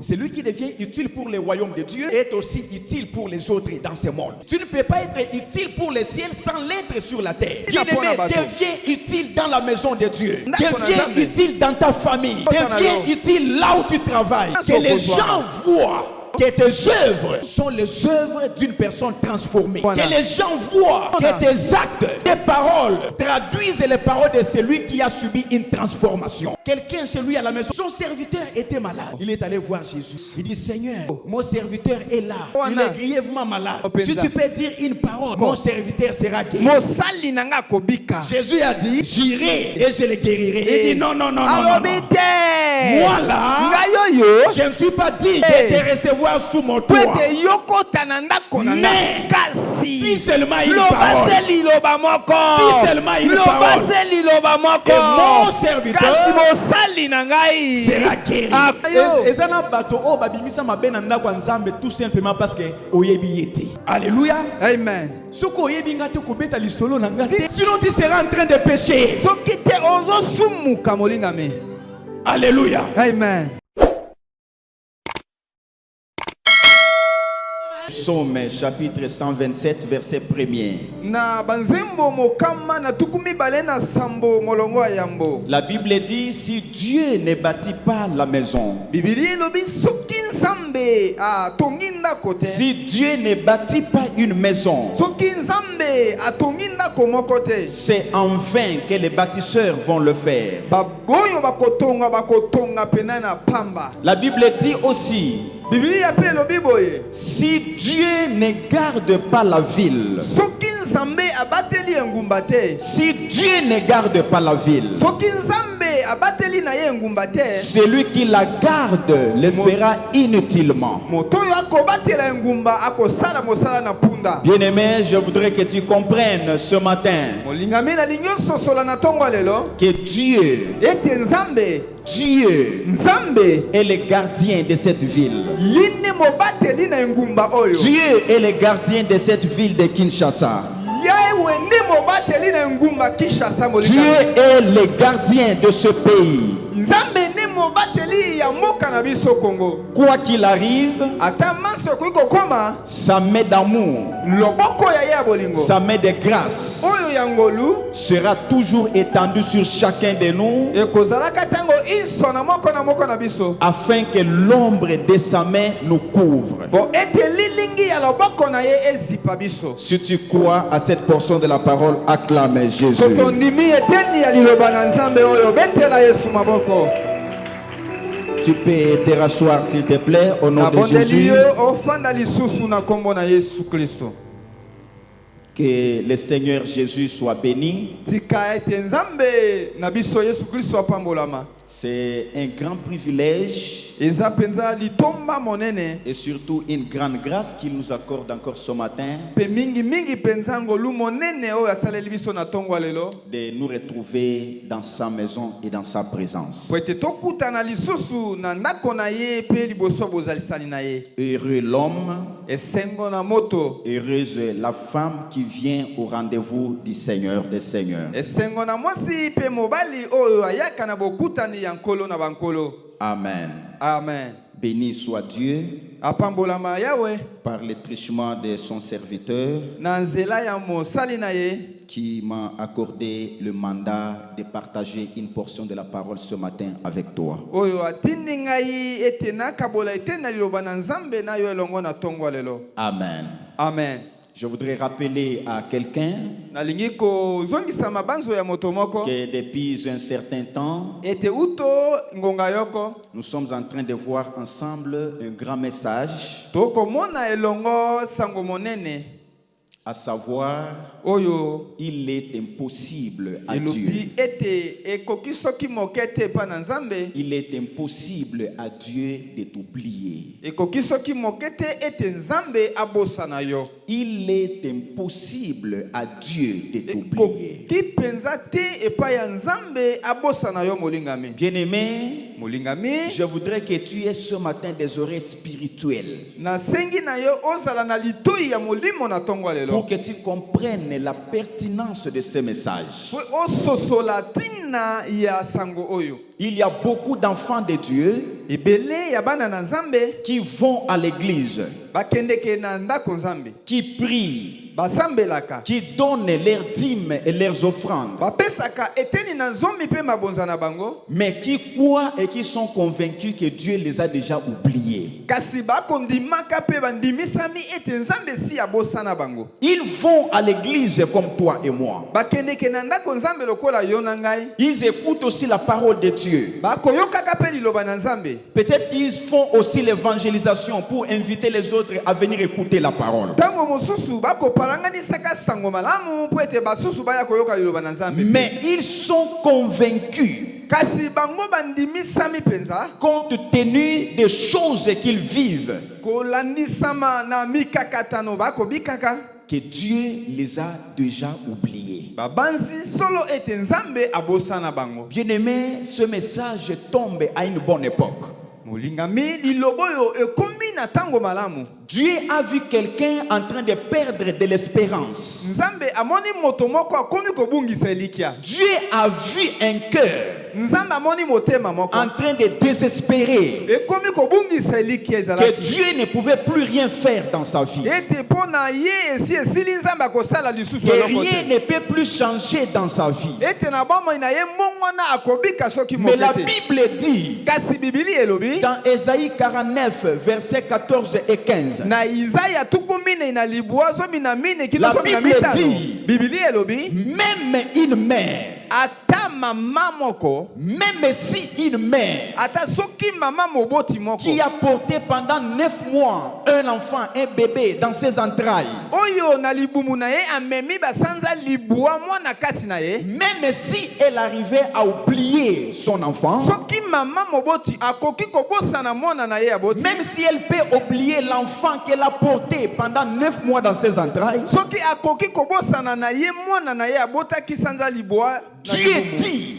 Celui qui devient utile pour le royaume de Dieu est aussi utile pour les autres dans ce monde. Tu ne peux pas être utile pour le ciel sans l'être sur la terre. Bien-aimé, deviens utile dans la maison de Dieu. Deviens utile dans ta famille. Deviens utile là où tu travailles. Que les gens voient que tes œuvres sont les œuvres d'une personne transformée. Que les gens voient que tes actes, tes paroles traduisent les paroles de celui qui a subi une transformation. Quelqu'un chez lui à la maison, son serviteur était malade. Il est allé voir Jésus. Il dit, Seigneur, mon serviteur est là. Il est grièvement malade. Si tu peux dire une parole, mon serviteur sera guéri. Jésus a dit, j'irai et je le guérirai. Il dit, non, non, non, non, non. Moi là, je ne suis pas digne de te recevoir sous mon toit. Mais dis seulement une parole. Dis seulement une parole. Et mon serviteur sera guéri. Tout simplement parce que alléluia. Amen. Sinon tu seras en train de pécher. Alléluia. Amen. Psaume chapitre 127 verset 1er. La Bible dit, si Dieu ne bâtit pas la maison, si Dieu ne bâtit pas une maison, c'est en vain que les bâtisseurs vont le faire. La Bible dit aussi, si Dieu ne garde pas la ville, si Dieu ne garde pas la ville, celui qui la garde le fera inutilement. Bien-aimé, je voudrais que tu comprennes ce matin que Dieu est le gardien de cette ville. Dieu est le gardien de cette ville de Kinshasa. Dieu est le gardien de ce pays. Quoi qu'il arrive, sa main d'amour, sa main de grâce sera toujours étendue sur chacun de nous, afin que l'ombre de sa main nous couvre. Si tu crois à cette portion de la parole, acclame Jésus. Tu peux te rasseoir s'il te plaît au nom de Jésus. Que le Seigneur Jésus soit béni. C'est un grand privilège et surtout une grande grâce qu'il nous accorde encore ce matin de nous retrouver dans sa maison et dans sa présence. Heureux l'homme, heureuse la femme qui vient au rendez-vous du Seigneur des Seigneurs. Amen. Amen. Béni soit Dieu par le truchement de son serviteur qui m'a accordé le mandat de partager une portion de la parole ce matin avec toi. Amen. Amen. Je voudrais rappeler à quelqu'un que depuis un certain temps, nous sommes en train de voir ensemble un grand message, à savoir, il est impossible à Dieu. Il est impossible à Dieu de t'oublier. Il est impossible à Dieu de t'oublier. Bien-aimé, je voudrais que tu aies ce matin des oreilles spirituelles pour que tu comprennes la pertinence de ce message. Il y a beaucoup d'enfants de Dieu qui vont à l'église, qui prient, qui donnent leurs dîmes et leurs offrandes, mais qui croient et qui sont convaincus que Dieu les a déjà oubliés. Ils vont à l'église comme toi et moi. Ils écoutent aussi la parole de Dieu. Peut-être qu'ils font aussi l'évangélisation pour inviter les autres à venir écouter la parole. Mais ils sont convaincus, compte tenu des choses qu'ils vivent, que Dieu les a déjà oubliés. Bien-aimé, ce message tombe à une bonne époque. Dieu a vu quelqu'un en train de perdre de l'espérance. Dieu a vu un cœur en train de désespérer, que Dieu ne pouvait plus rien faire dans sa vie, que rien ne peut plus changer dans sa vie. Mais la Bible dit dans Ésaïe 49 versets 14 et 15, la Bible dit, même une mère, même si une mère qui a porté pendant 9 mois un enfant, un bébé dans ses entrailles, même si elle arrivait à oublier son enfant, même si elle peut oublier l'enfant qu'elle a porté pendant 9 mois dans ses entrailles, Dieu dit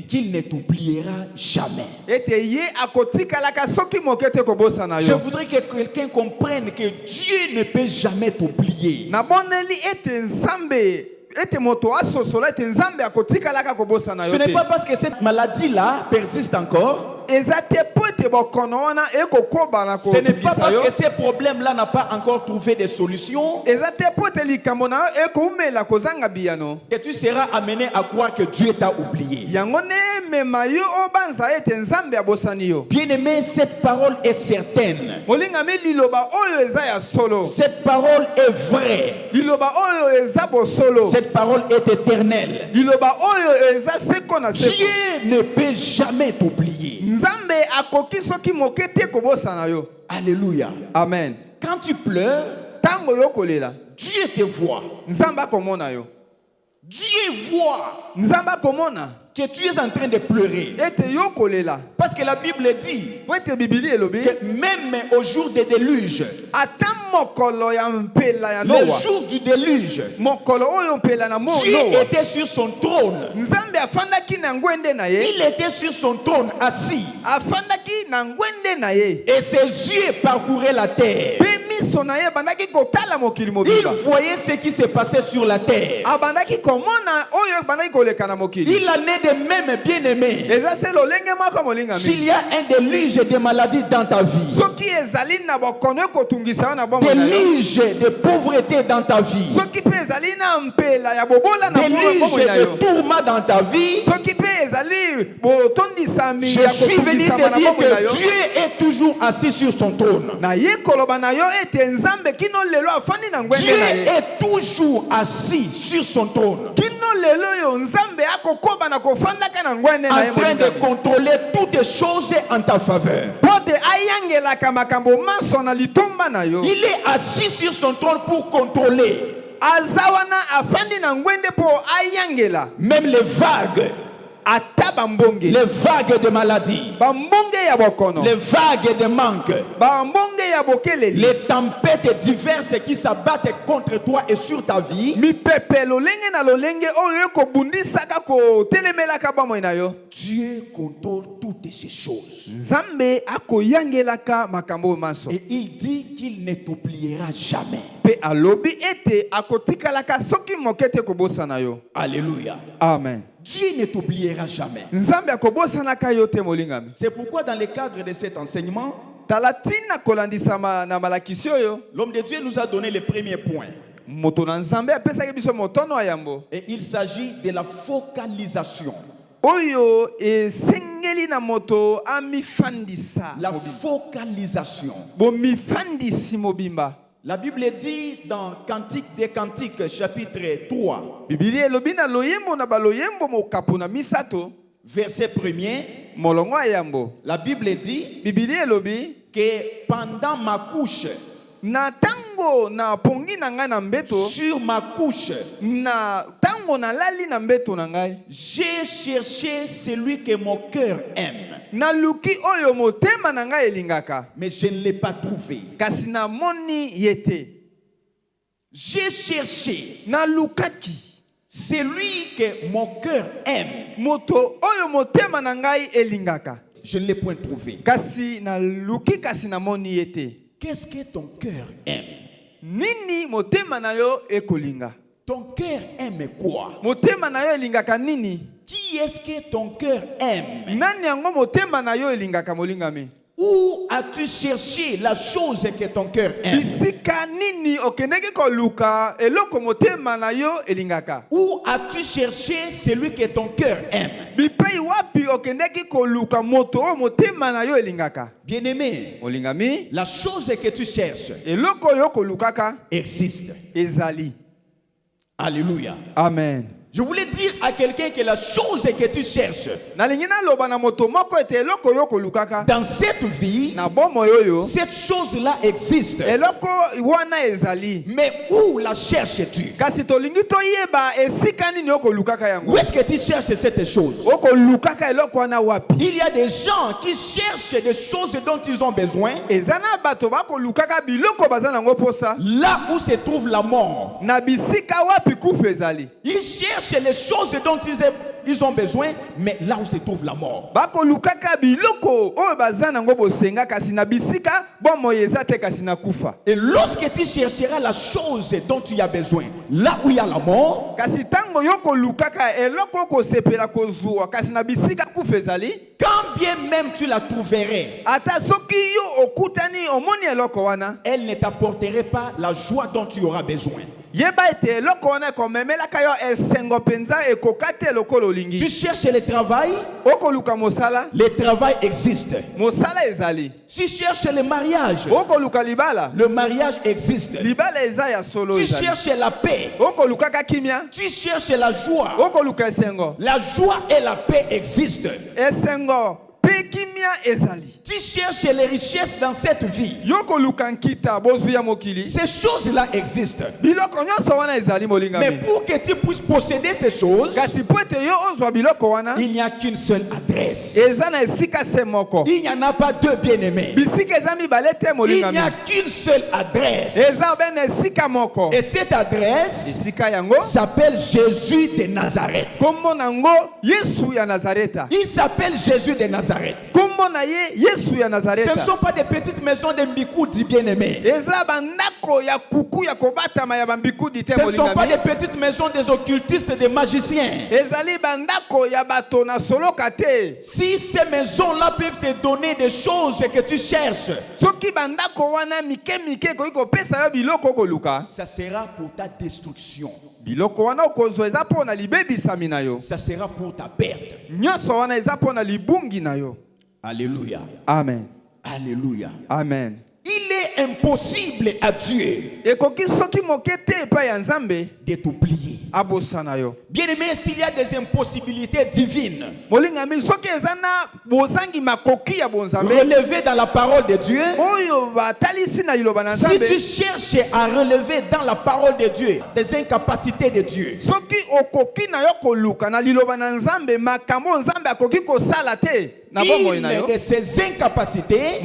qu'il ne t'oubliera jamais. Je voudrais que quelqu'un comprenne que Dieu ne peut jamais t'oublier. Ce n'est pas parce que cette maladie-là persiste encore. Ce n'est pas parce que ces problèmes-là n'ont pas encore trouvé de solution que tu seras amené à croire que Dieu t'a oublié. Bien-aimé, cette parole est certaine. Cette parole est vraie. Cette parole est éternelle. Dieu ne peut jamais t'oublier. Alléluia. Amen. Quand tu pleures, Dieu te voit. Dieu voit que tu es en train de pleurer. Parce que la Bible dit que même au jour des déluges, le jour du déluge, Dieu était sur son trône. Il était sur son trône assis. Et ses yeux parcouraient la terre. Il voyait ce qui se passait sur la terre. Il en est de même, bien-aimé. S'il y a un déluge de maladies dans ta vie, déluge de pauvreté dans ta vie, déluge de tourment dans ta vie, je suis venu te dire que Dieu est toujours assis sur son trône. Dieu est toujours assis sur son trône, en train de contrôler toutes les choses en ta faveur. Il est assis sur son trône pour contrôler même les vagues les vagues de maladie, les vagues de manque, les tempêtes diverses qui s'abattent contre toi et sur ta vie, Dieu contrôle toutes ces choses. Et il dit qu'il ne t'oubliera jamais. Alléluia. Amen. Dieu ne t'oubliera jamais. C'est pourquoi dans le cadre de cet enseignement, l'homme de Dieu nous a donné le premier point. Et il s'agit de la focalisation. La focalisation. La Bible dit dans Cantique des Cantiques, chapitre 3, verset 1er, la Bible dit que pendant ma couche, sur ma couche, j'ai cherché celui que mon cœur aime, mais je ne l'ai pas trouvé. J'ai cherché celui que mon cœur aime, je ne l'ai point trouvé. Qu'est-ce que ton cœur aime? Ton cœur aime quoi? Qui est-ce que ton cœur aime? Où as-tu cherché la chose que ton cœur aime? Où as-tu cherché celui que ton cœur aime? Bien-aimé, la chose que tu cherches existe. Alléluia. Amen. Je voulais dire à quelqu'un que la chose que tu cherches dans cette vie, cette chose-là existe. Mais où la cherches-tu? Où est-ce que tu cherches cette chose? Il y a des gens qui cherchent des choses dont ils ont besoin là où se trouve la mort. Ils cherchent les choses dont ils ont besoin, mais là où se trouve la mort. Et lorsque tu chercheras la chose dont tu as besoin, là où il y a la mort, quand bien même tu la trouverais, elle ne t'apporterait pas la joie dont tu auras besoin. Tu cherches le travail, le travail existe. Tu cherches le mariage existe. Tu cherches la paix, tu cherches la joie et la paix existent. Tu cherches les richesses dans cette vie. Ces choses-là existent. Mais pour que tu puisses posséder ces choses, il n'y a qu'une seule adresse. Il n'y en a pas deux, bien-aimés. Il n'y a qu'une seule adresse. Et cette adresse s'appelle Jésus de Nazareth. Il s'appelle Jésus de Nazareth. Ce ne sont pas des petites maisons de Mbikoudi, bien-aimés. Ce ne sont pas des petites maisons des occultistes, des magiciens. Si ces maisons-là peuvent te donner des choses que tu cherches, ça sera pour ta destruction. Ça sera pour ta perte. Alléluia. Amen. Alléluia. Amen. Il est impossible à Dieu de t'oublier. Bien aimé, s'il y a des impossibilités divines relevées dans la parole de Dieu, si tu cherches à relever dans la parole de Dieu des incapacités de Dieu, une de ces incapacités,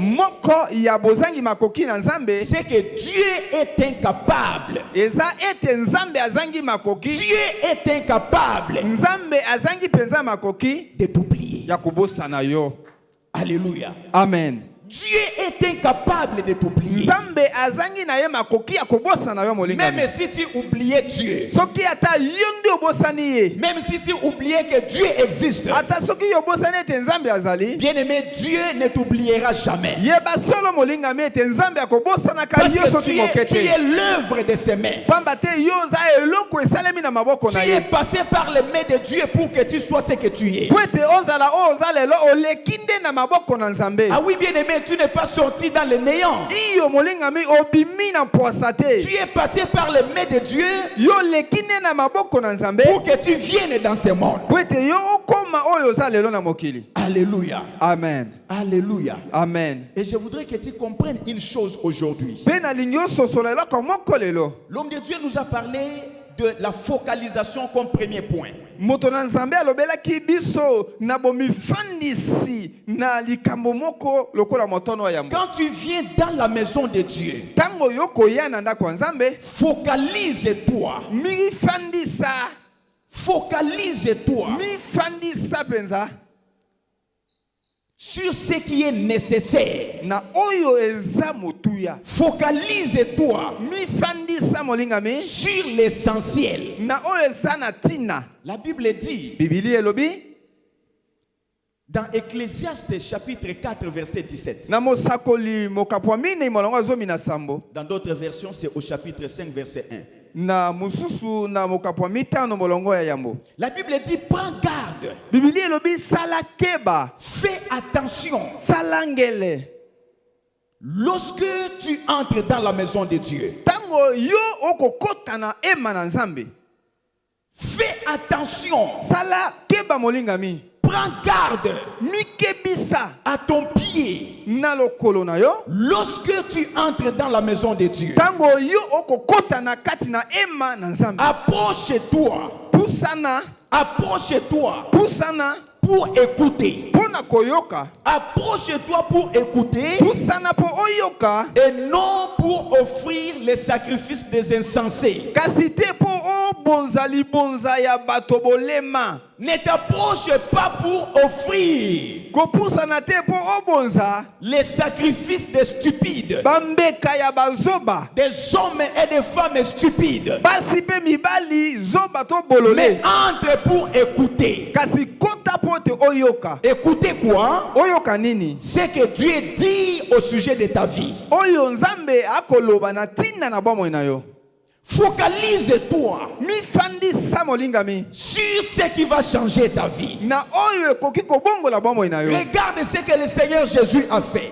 c'est que Dieu est incapable. Dieu est incapable de t'oublier. Alléluia. Amen. Dieu est incapable de t'oublier. Même si tu oubliais Dieu, même si tu oubliais que Dieu existe, bien aimé, Dieu ne t'oubliera jamais. Parce que tu es l'œuvre de ses mains. Tu es passé par les mains de Dieu pour que tu sois ce que tu es. Ah oui, bien aimé, tu n'es pas sorti dans le néant. Tu es passé par les mains de Dieu pour que tu viennes dans ce monde. Alléluia. Amen. Alléluia. Amen. Et je voudrais que tu comprennes une chose aujourd'hui. L'homme de Dieu nous a parlé de la focalisation comme premier point. Quand tu viens dans la maison de Dieu, focalise-toi. Focalise-toi sur ce qui est nécessaire. Focalise-toi sur l'essentiel. La Bible dit dans Ecclésiaste chapitre 4 verset 17. Dans d'autres versions, c'est au chapitre 5 verset 1. La Bible dit, prends garde. Fais attention. Lorsque tu entres dans la maison de Dieu, fais attention. Prends garde à ton pied lorsque tu entres dans la maison de Dieu. Approche-toi. Approche-toi pour écouter. Approche-toi pour écouter et non pour offrir les sacrifices des insensés. Ne t'approche pas pour offrir les sacrifices des stupides, des hommes et des femmes stupides, mais entre pour écouter. Écoutez quoi? C'est que Dieu dit au sujet de ta vie. Focalise-toi sur ce qui va changer ta vie. Regarde ce que le Seigneur Jésus a fait.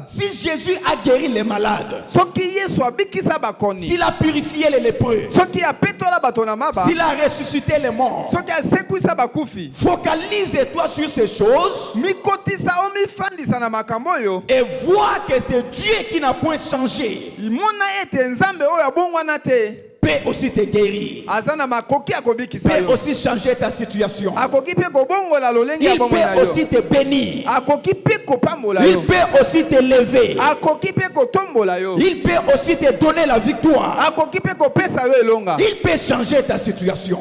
Si Jésus a guéri les malades, s'il a purifié les lépreux, s'il a ressuscité les morts, focalise-toi sur ces choses et vois que c'est Dieu qui n'a point changé. Peut aussi te guérir. Peut aussi changer ta situation. Il peut aussi te bénir. Il peut aussi te lever. Il peut aussi te donner la victoire. Il peut changer ta situation.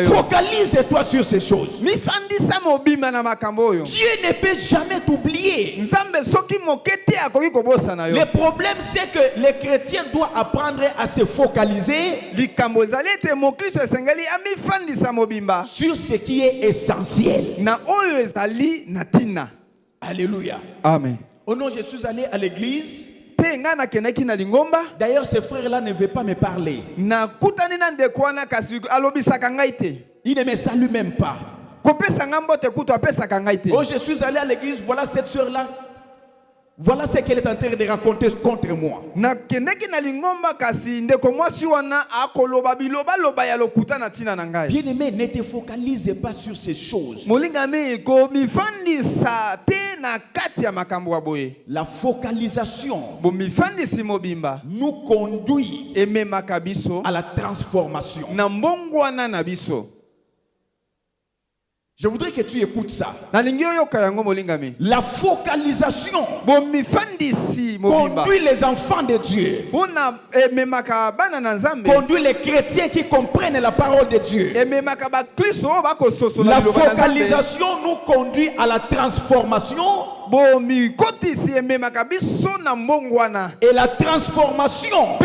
Focalise-toi sur ces choses. Dieu ne peut jamais t'oublier. Le problème, c'est que les chrétiens doivent apprendre à se focaliser sur ce qui est essentiel. Alléluia. Amen. Oh non, je suis allé à l'église. D'ailleurs, ce frère-là ne veut pas me parler. Il ne me salue même pas. Oh, je suis allé à l'église, voilà cette soeur-là. Voilà ce qu'elle est en train de raconter contre moi. Bien-aimé, ne te focalise pas sur ces choses. La focalisation nous conduit à la transformation. Je voudrais que tu écoutes ça. La focalisation conduit les enfants de Dieu, conduit les chrétiens qui comprennent la parole de Dieu. La focalisation nous conduit à la transformation. Et la transformation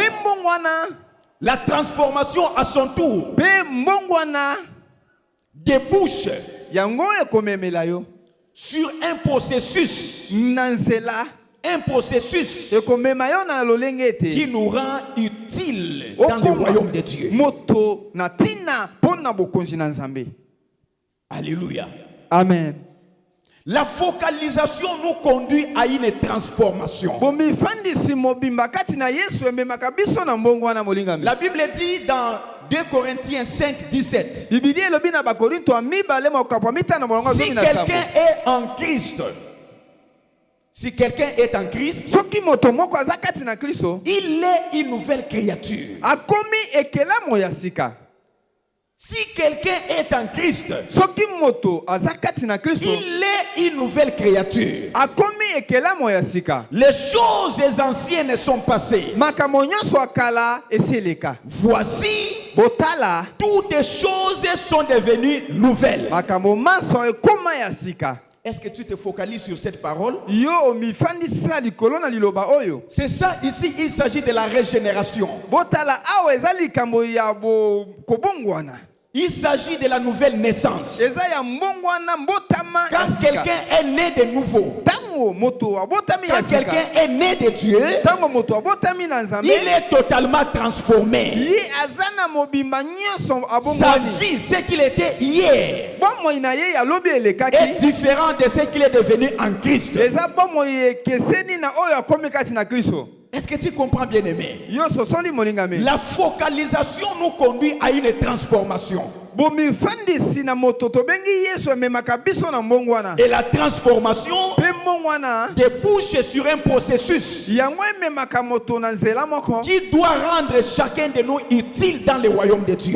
à son tour débouche sur un processus qui nous rend utiles dans le royaume de Dieu. Alléluia. Amen. La focalisation nous conduit à une transformation. La Bible dit dans 2 Corinthiens 5, 17. Si quelqu'un est en Christ, il est une nouvelle créature. Si quelqu'un est en Christ, il est une nouvelle créature. Les choses anciennes sont passées. Voici, toutes les choses sont devenues nouvelles. Est-ce que tu te focalises sur cette parole? C'est ça, ici il s'agit de la régénération. Il s'agit de la nouvelle naissance. Quand quelqu'un est né de nouveau, quand quelqu'un est né de Dieu, il est totalement transformé. Sa vie, ce qu'il était hier, est différent de ce qu'il est devenu en Christ. Est-ce que tu comprends, bien aimé? La focalisation nous conduit à une transformation. Et la transformation débouche sur un processus qui doit rendre chacun de nous utile dans le royaume de Dieu.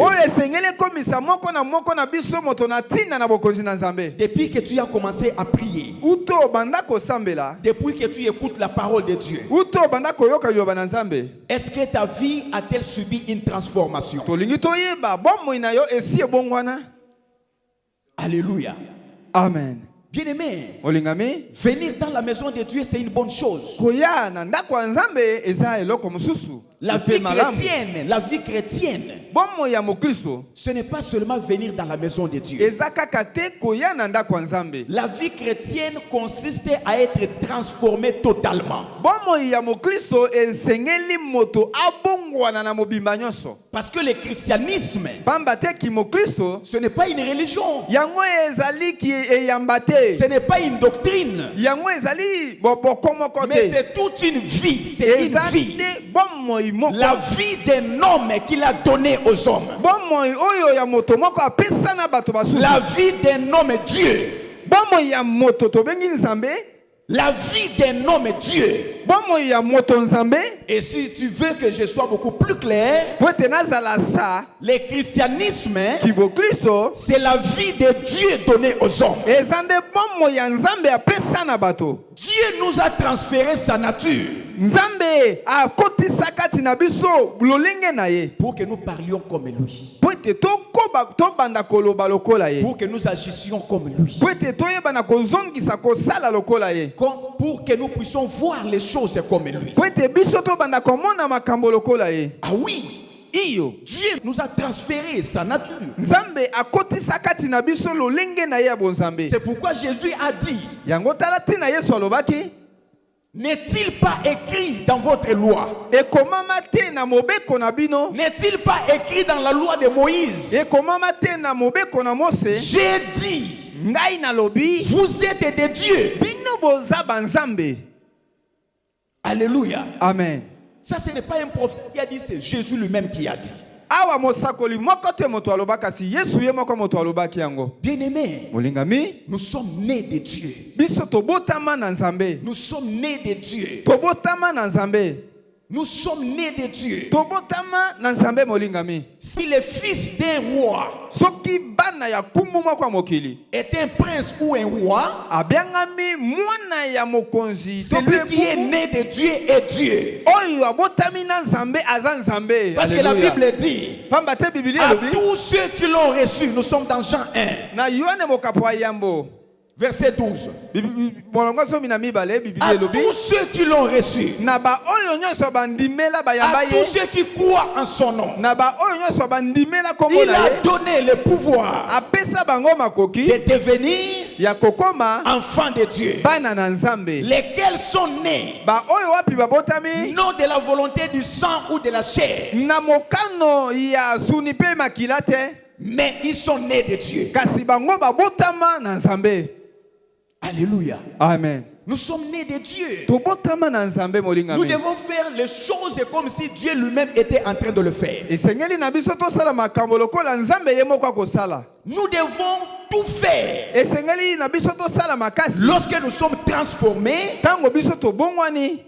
Depuis que tu as commencé à prier, depuis que tu écoutes la parole de Dieu, est-ce que ta vie a-t-elle subi une transformation? Alléluia. Amen. Bien-aimé, venir dans la maison de Dieu, c'est une bonne chose. La vie chrétienne, ce n'est pas seulement venir dans la maison de Dieu. La vie chrétienne consiste à être transformé totalement. Parce que le christianisme, ce n'est pas une religion. Ce n'est pas une doctrine. Mais c'est toute une vie. C'est une vie. La vie d'un homme qu'il a donné aux hommes. La vie d'un homme Dieu. La vie d'un homme Dieu. Et si tu veux que je sois beaucoup plus clair, le christianisme, c'est la vie de Dieu donnée aux hommes. Dieu nous a transféré sa nature pour que nous parlions comme lui, pour que nous agissions comme lui, pour que nous puissions voir les choses comme lui. Ah oui, Dieu nous a transféré sa nature. C'est pourquoi Jésus a dit, n'est-il pas écrit dans votre loi? N'est-il pas écrit dans la loi de Moïse? J'ai dit, vous êtes des dieux. Alléluia. Amen. Ça, ce n'est pas un prophète qui a dit, c'est Jésus lui-même qui a dit. Awa mosakoli mokote moto alobaka si Yesu ye moko moto alobaki yango. Bien-aimés, Molingami, nous sommes nés de Dieu. biso tobotama na Nzambe. Nous sommes nés de Dieu. Tobotama na Nzambe. Nous sommes nés de Dieu. Tobotama na Nzambe molingami. Si le fils d'un roi Soki bana ya kumu moko mokili est un prince ou un roi, abiangami mwana ya mokonzi, celui qui est né de Dieu est Dieu. oyo abotami na Nzambe aza Nzambe. Parce que la Bible dit, Pamba te Biblia à elobi tous ceux qui l'ont reçu, nous sommes dans Jean 1, na Yohane mokapo yambo verset 12. molongo somi na mibale Biblia À elobi tous ceux qui l'ont reçu, na ba oyo nyonso bandimela bayamba à ye, tous ceux qui croient en son nom, na ba oyo nyonso bandimela kombo il na a ye, donné le pouvoir apesa bango makoki de devenir ya kokoma enfants de Dieu, bana na Nzambe, lesquels sont nés ba oyo wapi babotami non de la volonté du sang ou de la chair, na mokano ya suni pe makila te, mais ils sont nés de Dieu. kasi bango babotama na Nzambe. Alléluia. Amen. Nous sommes nés de Dieu. Tobotama na Nzambe Nous molingami. devons faire les choses comme si Dieu lui-même était en train de le faire. Esengeli na biso tosala makambo lokola Nzambe ye moko akosala. Nous devons tout faire. Esengeli na biso tosala makasi. Lorsque nous sommes transformés, Tango biso tobongwani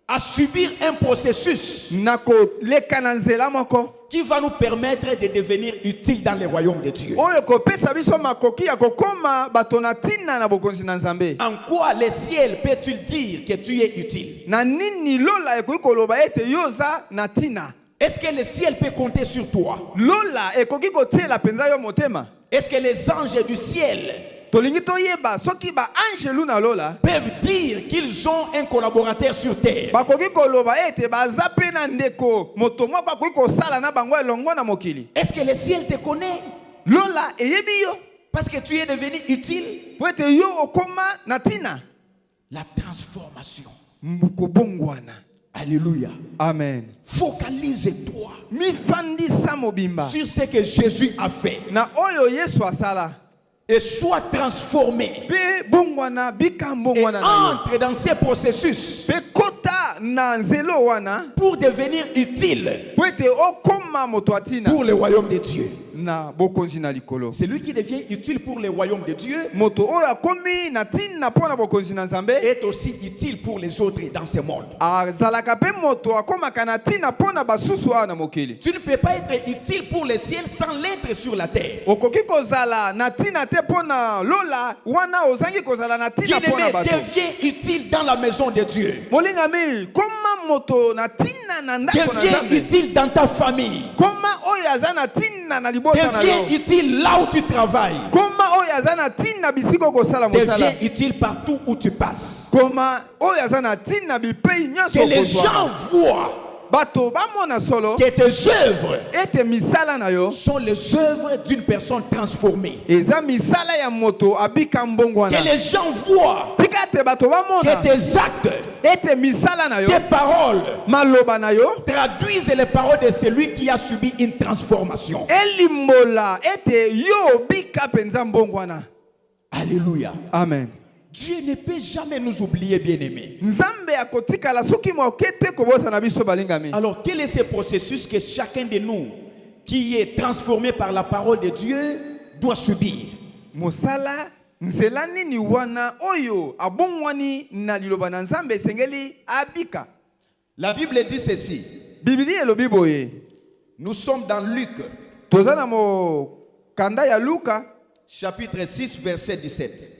à subir un processus na koleka na nzela moko qui va nous permettre de devenir utiles dans le royaume de Dieu. oyo kopesa biso makoki ya kokoma bato na ntina na bokonzi na Nzambe. En quoi le ciel peut-il dire que tu es utile? Na nini lola ekoki koloba ete yoza na ntina? Est-ce que le ciel peut compter sur toi? Lola ekoki kotiela penza yo motema? Est-ce que les anges du ciel Tolingi toyeba soki ba angelu na lola peuvent dire qu'ils ont un collaborateur sur terre? bakoki koloba ete baza pe na ndeko moto moko akoki kosala na bango elongo na mokili? Est-ce que le ciel te connaît? Lola eyebi yo Parce que tu es devenu utile. po ete yo okoma na ntina. La transformation. Mukobongwana. Alléluia. Amen. Focalise-toi Mifandisa mobimba sur ce que Jésus a fait na oyo Yesu asala. et sois transformé. Pe bongwana Et bikambongwana na yo. entre dans ces processus Pe kota na nzelo wana pour devenir utile po ete okoma moto atina pour le royaume de Dieu. na bokonzi na likolo. Celui qui devient utile pour le royaume de Dieu Moto oyo akomi na ntina pona bokonzi na Nzambe est aussi utile pour les autres dans ce monde. azalaka pe moto akomaka na ntina pona basusu awa na mokili. Tu ne peux pas être utile pour le ciel sans l'être sur la terre. Okoki kozala na ntina te pona lola wana ozangi kozala na ntina pona Bien-aimé, bato. deviens utile dans la maison de Dieu. Molingami koma moto na ntina na ndako na Deviens Nzambe. utile dans ta famille. Koma oyo aza na ntina na libota na Deviens yo. utile là où tu travailles. Koma oyo aza na ntina bisiko kosala mosala. Deviens utile partout où tu passes. Koma oyo aza na ntina bipei nyonso Que les okozwa. gens voient Bato bamona solo que tes œuvres ete misala na yo sont les œuvres d'une personne transformée. eza misala ya moto abika mbongwana. Que les gens voient Tika ete bato bamona que tes actes, ete misala na yo tes paroles maloba na yo traduisent les paroles de celui qui a subi une transformation. elimbola ete yo obika penza mbongwana. Alléluia. Amen. Dieu ne peut jamais nous oublier, bien-aimés. Nzambe akotikala soki moke te kobosa na biso balingami. Alors, quel est ce processus que chacun de nous qui est transformé par la parole de Dieu doit subir? Mosala nzela nini wana oyo abongwani na liloba na Nzambe sengeli abika? La Bible dit ceci. Biblia elobi boye. Nous sommes dans Luc, Toza na mo kanda ya Luka chapitre 6, verset 17.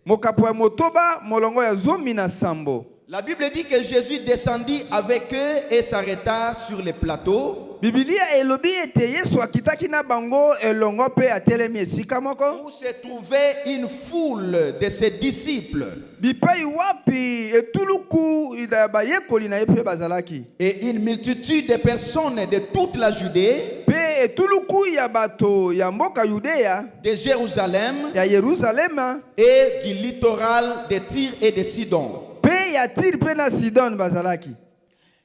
mokapo ya motoba molongo ya zomi na sambo. La Bible dit que Jésus descendit avec eux et s'arrêta sur le plateau Biblia elobi ete Yesu akitaki na bango elongo pe atelemi esika moko. où se trouvait une foule de ses disciples Bipai wapi etuluku ida bayekoli na ye pe bazalaki. et une multitude de personnes de toute la Judée, Pe etuluku ya bato ya mboka Yudea de Jérusalem ya Yerusalema et du littoral de Tyr et de Sidon. pe ya Tiri pe na Sidon bazalaki.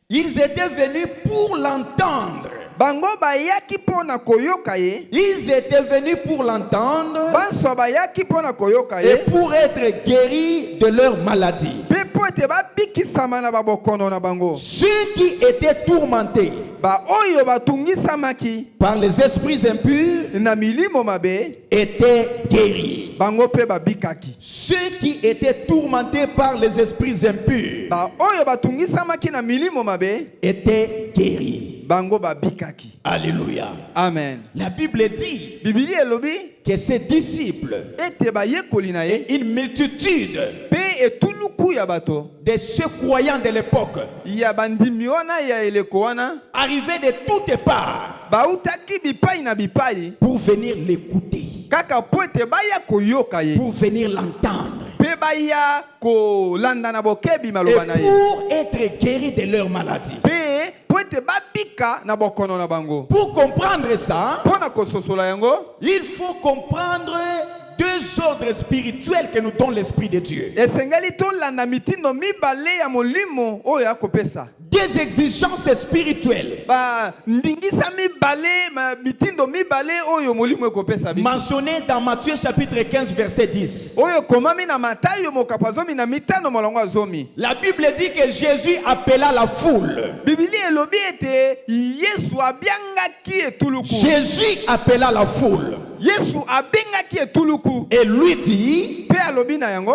Ils étaient venus pour l'entendre. Bango bayaki pona koyoka ye. Ils étaient venus pour l'entendre Banso bayaki pona koyoka et ye. pour être guéris de leur maladie. Pe po ete babikisama na babokono na bango. Ceux qui étaient tourmentés Ba oyo batungisamaki par les esprits impurs na milimo mabe étaient guéris. bango pe babikaki. Ceux qui étaient tourmentés par les esprits impurs Ba oyo batungisamaki na milimo mabe étaient guéris. bango babikaki. Alléluia. Amen. La Bible dit Bibili elobi que ses disciples ete bayekoli na ye et une multitude pe etuluku ya bato de ceux croyants de l'époque ya bandimi wana ya eleko wana arrivaient de toutes parts bautaki bipai na bipai pour venir l'écouter, kaka po ete baya koyoka ye pour venir l'entendre pe baya kolanda na bokebi et maloba na ye pour être guéris de leur maladie. pe po ete babika na bokono na bango. Pour comprendre ça, Pona kososola yango il faut comprendre deux ordres spirituels que nous donne l'Esprit de Dieu. esengeli tolanda mitindo mibale ya molimo oyo akopesa Des exigences spirituelles ba ndingisa mibale mitindo mibale oyo molimo ekopesa biso mentionnées dans Matthieu chapitre 15 verset 10. oyo komami na Matayo mokapa zomi na mitano molongo ya zomi. La Bible dit que Jésus appela la foule. Bibili elobi ete Yesu abiangaki etuluku. Jésus appela la foule Yesu abengaki etuluku et lui dit, pe alobi na yango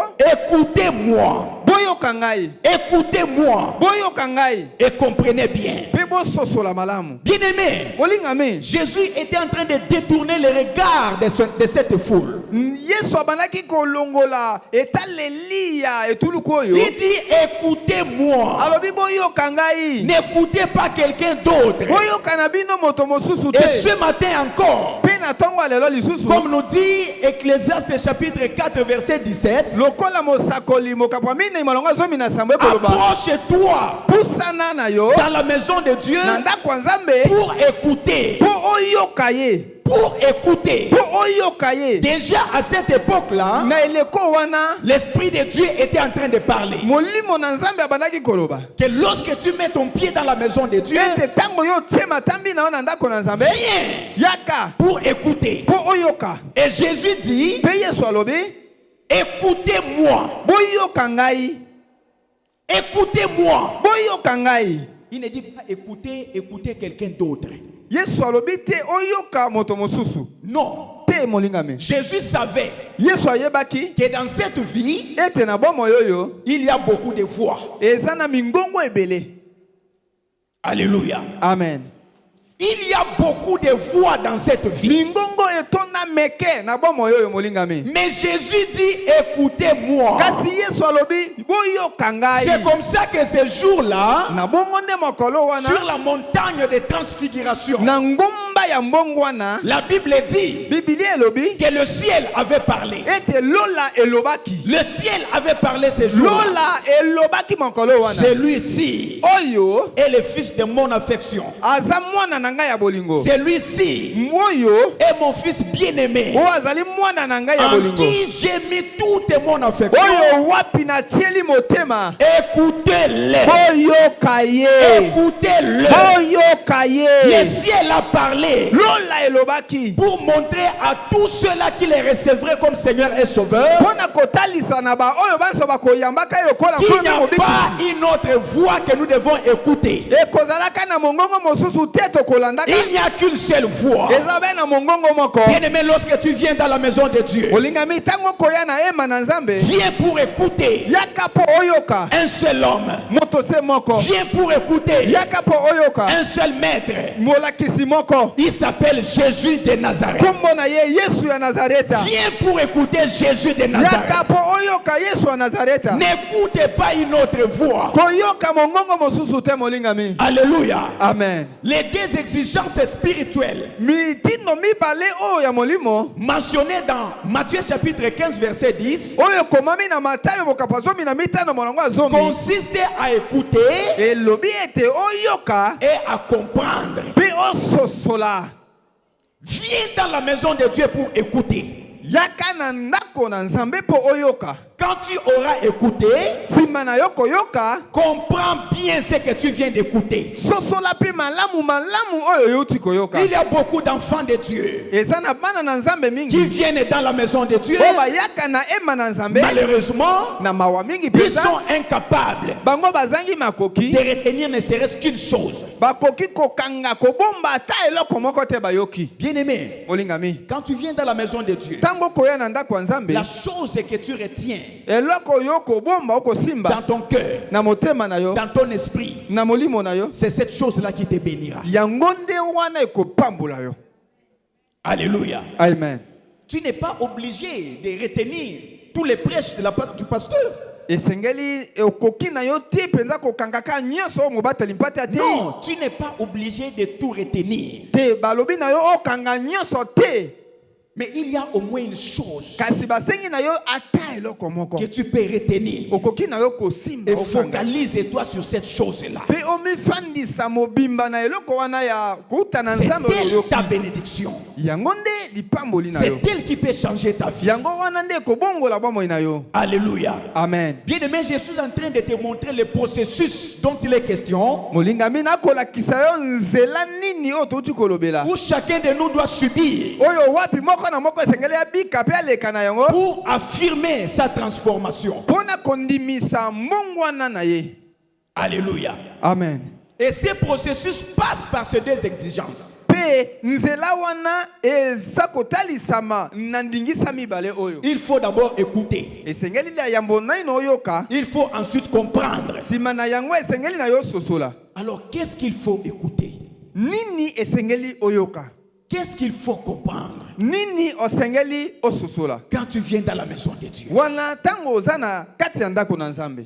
écoutez-moi, boyoka ngai écoutez-moi boyoka ngai et comprenez bien. pe bososola malamu. Bien-aimé, Molingami Jésus était en train de détourner le regard de cette foule. Yesu abandaki kolongola etaleli ya etuluku oyo. Il dit, écoutez-moi. Alobi boyoka ngai N'écoutez pas quelqu'un d'autre. boyoka na bino moto mosusu te. Et ce matin encore, Pe na tongo lelo lisusu comme nous dit Ecclésiaste chapitre 4 verset 17, lokola mosakoli mokapwa mine malonga zomi na sambo ekoloba approche-toi pusana na yo dans la maison de Dieu na ndako ya Nzambe pour écouter. po oyoka ye Pour écouter. po oyoka ye. Déjà à cette époque-là, Na eleko wana l'Esprit de Dieu était en train de parler. molimo na Nzambe abandaki koloba Que lorsque tu mets ton pied dans la maison de Dieu, ete tango yo tie matambi na yo na ndako na Nzambe viens yaka pour écouter. po oyoka. Et Jésus dit, Pe Yesu alobi écoutez-moi. boyoka ngai Écoutez-moi. boyoka ngai. Il ne dit pas écoutez quelqu'un d'autre. Yesu alobi te oyoka moto mosusu Non. te molingami. Jésus savait Yesu ayebaki que dans cette vie, ete na bomo yoyo il y a beaucoup de voix. eza na mingongo ebele. Alléluia. Amen. Il y a beaucoup de voix dans cette vie. Mingongo etona meke na bomo yoyo molingami. Mais Jésus dit, écoutez-moi. Kasi Yesu alobi boyoka ngai. C'est comme ça que ce jour-là, Na bongo nde mokolo wana sur la montagne de transfiguration, na ngomba ya mbongo wana la Bible dit Bibili elobi que le ciel avait parlé. ete lola elobaki. Le ciel avait parlé ce jour-là. Lola elobaki mokolo wana. Celui-ci Oyo est le fils de mon affection. aza mwana na ngai ya bolingo. Celui-ci Moyo est mon fils bien-aimé, o azali mwana na ngai ya en bolingo. qui j'ai mis toute mon affection. Oyo wapi na tieli motema. Écoutez-le. Boyoka ye. Écoutez-le. Boyoka Le ye. ciel a parlé Lola elobaki. pour montrer à tous ceux-là qui les recevraient comme Seigneur et Sauveur Pona kotalisa na ba oyo banso bakoyambaka lokola qu'il n'y nkolo a mobikisi. pas une autre voix que nous devons écouter. Ekozalaka na mongongo mosusu te tokolandaka. Il n'y a qu'une seule voix. Eza be na mongongo moko. Bien-aimé, lorsque tu viens dans la maison de Dieu, Olingami tango koya na ema na Nzambe. viens pour écouter Yaka po oyoka. un seul homme. Moto se moko. Viens pour écouter Yaka po oyoka. un seul maître. Molakisi moko. Il s'appelle Jésus de Nazareth. Kombo na ye Yesu ya Nazareta. Viens pour écouter Jésus de Nazareth. Yaka po oyoka Yesu ya Nazareta. N'écoutez pas une autre voix. Koyoka mongongo mosusu te molingami. Alléluia. Amen. Les deux exigences spirituelles Mitindo mibale oyo ya molimo. mentionnées dans Matthieu chapitre 15 verset 10 Oyo komami na Matayo mokapa zomi na mitano molongo zomi. consistent à écouter Elobi ete oyoka et à comprendre. pe ososola. Viens dans la maison de Dieu pour écouter. Yaka na ndako na Nzambe po oyoka. Quand tu auras écouté, simana yoko yoka, comprends bien ce que tu viens d'écouter. sosola pe malamu oyo yoti koyoka. Il y a beaucoup d'enfants de Dieu Ezana bana na nzambe mingi qui viennent dans la maison de Dieu. oba yaka na ema na nzambe Malheureusement, na mawa mingi ils pesa sont incapables bango bazangi makoki de retenir ne serait-ce qu'une chose. bakoki kokanga kobomba ata eloko moko te bayoki. Bien-aimé, Olingami quand tu viens dans la maison de Dieu, tango koya na ndako ya nzambe la chose que tu retiens eloko yoko bomba oko dans simba ton cœur, na motema na yo dans ton esprit, na molimo na yo c'est cette chose-là qui te bénira. yango nde wana ekopambola yo. Alléluia. Amen. Tu n'es pas obligé de retenir tous les prêches de la part du pasteur. Esengeli okoki na yo ti penza kokangaka nyonso mobateli mpate ati. Non, tu n'es pas obligé de tout retenir. Te balobi na yo okanga nyonso te. Mais il y a au moins une chose Kasi basengi na yo ata eloko moko que tu peux retenir. okoki na yo kosimba Et okanga. focalise-toi sur cette chose-là. Pe omifandisa mobimba na eloko wana ya kuta na C'est nzambe elle oyo. ta bénédiction. Yango nde lipamboli na yo. C'est elle qui peut changer ta vie. Yango wana nde kobongola bomoi na yo. Alléluia. Amen. Bien-aimé, je suis en train de te montrer le processus dont il est question, Molingami nakolakisa yo nzela nini oyo touti kolobela. où chacun de nous doit subir Oyo wapi moko na moko esengeli abika pe aleka na yango pour affirmer sa transformation. mpona kondimisa mbongwana na ye. Alléluia. Amen. Et ce processus passe par ces deux exigences. Pe nzela wana eza kotalisama na ndingisa mibale oyo. Il faut d'abord écouter. Esengeli la yambo naino oyoka. Il faut ensuite comprendre. Sima na yango esengeli na yo sosola. Alors, qu'est-ce qu'il faut écouter? Nini esengeli oyoka. Qu'est-ce qu'il faut comprendre Nini osengeli ososola. quand tu viens dans la maison de Dieu? Wana tango ozana kati ya ndako na nzambe.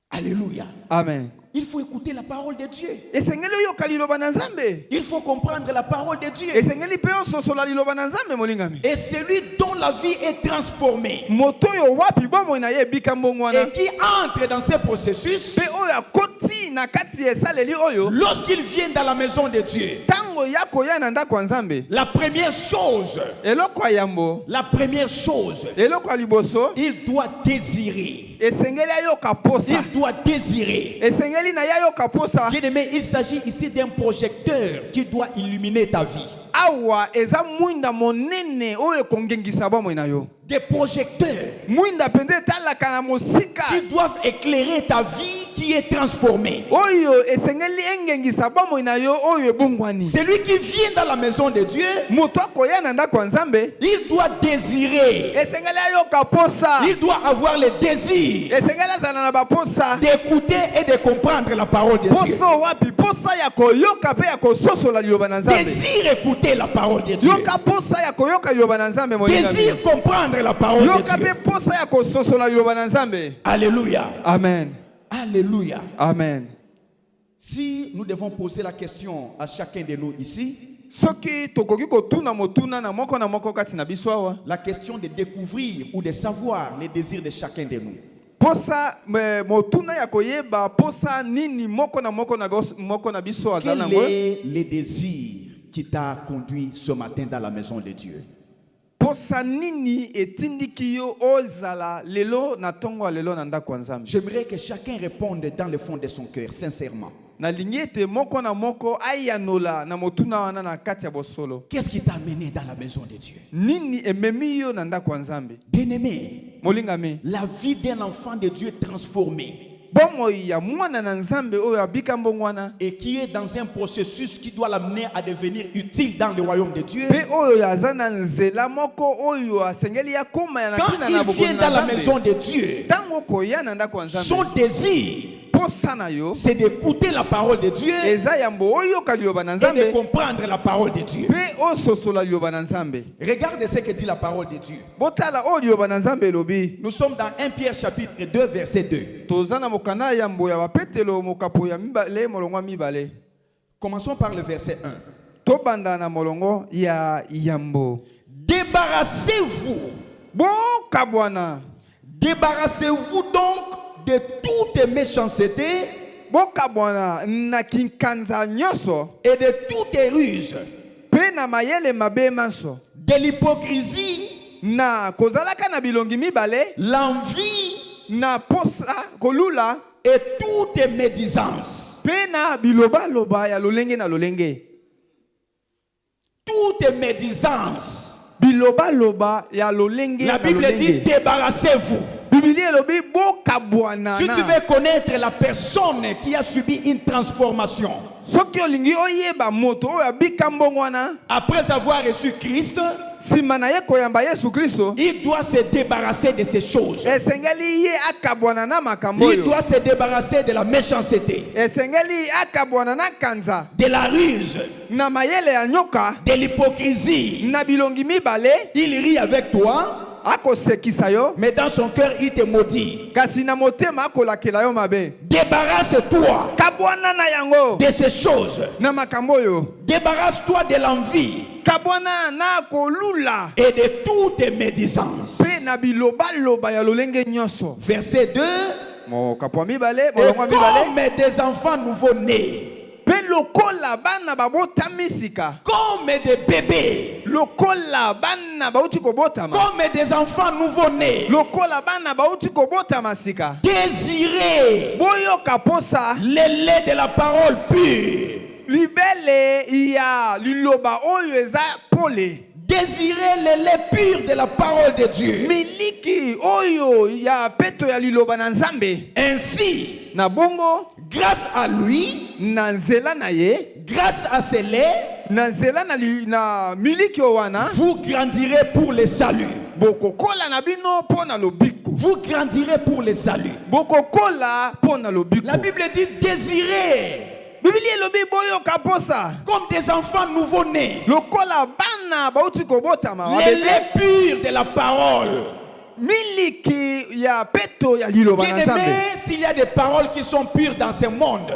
Alléluia. Amen. Il faut écouter la parole de Dieu. Esengeli oyoka liloba na nzambe. Il faut comprendre la parole de Dieu. Esengeli pe ososola liloba na nzambe molingami. Et celui dont la vie est transformée Moto yo wapi bomoi na ye bika mbongwana. et qui entre dans ce processus, Pe oyo akoti na kati esaleli oyo. lorsqu'il vient dans la maison de Dieu, Tango yako ya na ndako ya nzambe. la première chose, Eloko ya yambo. eloko ya liboso, Eloko ya liboso. il doit désirer. Esengeli ayoka posa. Il doit désirer. Esengeli na yayoka posa. Bien-aimé, il s'agit ici d'un projecteur qui doit illuminer ta vie. Awa eza mwinda monene oyo kongengisa bomoi na yo. Des projecteurs Mwinda pende talaka na mosika. qui doivent éclairer ta vie qui est transformée. Oyo esengeli engengisa bomoi na yo oyo ebongwani. Celui qui vient dans la maison de Dieu, Moto akoya na ndako ya nzambe. il doit désirer. Esengeli ayoka posa. Il doit avoir le désir Esengeli azala na baposa. d'écouter et de comprendre la parole de Dieu. Poso wapi posa ya koyoka pe ya kososola liloba na nzambe. Désir écouter la parole de Dieu. Yoka posa ya koyoka liloba na nzambe molingami. Désir comprendre la parole de Yoka Dieu. pe posa ya kososola liloba na nzambe. Alléluia. Amen. Alléluia. Amen. Si nous devons poser la question à chacun de nous ici, Soki tokoki kotuna motuna na moko kati na biso awa. la question de découvrir ou de savoir les désirs de chacun de nous. Posa motuna ya koyeba posa nini moko na biso Quel azana ngo. est le désir qui t'a conduit ce matin dans la maison de Dieu? Posa nini etindiki yo ozala lelo na tongo lelo na ndako nzambe. J'aimerais que chacun réponde dans le fond de son cœur, sincèrement. Na lingete moko na moko ayanola na motuna wana na kati ya bosolo. Qu'est-ce qui t'a amené dans la maison de Dieu? Nini ememi yo na ndako nzambe. Bien-aimé, Molingami. la vie d'un enfant de Dieu transformé Bomo ya mwana na nzambe oyo abika mbongwana. et qui est dans un processus qui doit l'amener à devenir utile dans le royaume de Dieu. Pe oyo ya zana nzela moko oyo asengeli ya koma ya Quand natina na il bokoni vient na dans la nzambe. maison de Dieu, Tango koya na ndako nzambe. son désir, Posa na yo. c'est d'écouter la parole de Dieu Eza yambo oyo ka liloba na et de nzambe. comprendre la parole de Dieu. Pe ososola liloba na nzambe. Regardez ce que dit la parole de Dieu. Botala oyo liloba na nzambe lobi. Nous sommes dans 1 Pierre chapitre 2 verset 2. Tozana mokana yambo ya bapetelo mokapo ya mibale molongo mibale. Commençons par le verset 1. Tobanda na molongo ya yambo. Débarrassez-vous. Boka bwana. Débarrassez-vous donc de toute méchanceté Boka bwana na kinkanza nyoso. et de toute ruse, Pe na mayele mabe manso. de l'hypocrisie na kozalaka na bilongi mibale, l'envie na posa kolula et toute médisance. pe na biloba loba ya lolenge na lolenge. Toute médisance. Biloba loba ya lolenge La na Bible lolenge. dit débarrassez-vous. Biblia elobi bokabwana Si na. tu veux connaître la personne qui a subi une transformation, Soki olingi oyeba moto oyo abika mbongo wana, après avoir reçu Christ, sima na ye koyamba Yesu Kristo, il doit se débarrasser de ces choses. esengeli ye akabwana na makambo Il oyo. doit se débarrasser de la méchanceté, Esengeli akabwana na kanza, de la ruse, na mayele ya nyoka, de l'hypocrisie. na bilongi mibale, Il rit avec toi, akosekisa yo, mais dans son cœur, il te maudit. kasi na motema akolakela yo mabe. Débarrasse-toi Kabwana na yango, de ces choses. na makambo oyo. Débarrasse-toi de l'envie Kabwana na kolula, et de toute médisance. pe na biloba loba ya lolenge nyonso. Verset 2. Mo kapwa mibale, Et molongwa mibale. comme des enfants nouveau-nés, Pe lokola bana babotami sika. comme des bébés, Lokola bana bauti kobotama. comme des enfants nouveau-nés, Lokola bana bauti kobotama sika. désirez Boyoka posa le lait de la parole pure. libele ya liloba oyo eza pole. Désirez le lait pur de la parole de Dieu. Miliki oyo ya peto ya liloba na Nzambe. Ainsi, Na bongo grâce à lui, na nzela na ye, grâce à ce lait, na nzela na miliki wana, vous grandirez pour le salut. bokokola na bino pona lobiko. Vous grandirez pour le salut. Bokokola pona lobiko. La Bible dit désirez Biblia elobi boyoka posa. comme des enfants nouveau-nés Lokola bana bauti kobotama. le Wabebe lait pur de la parole. miliki ya peto ya liloba na Nzambe. Bien-aimé, s'il y a des paroles qui sont pures dans ce monde,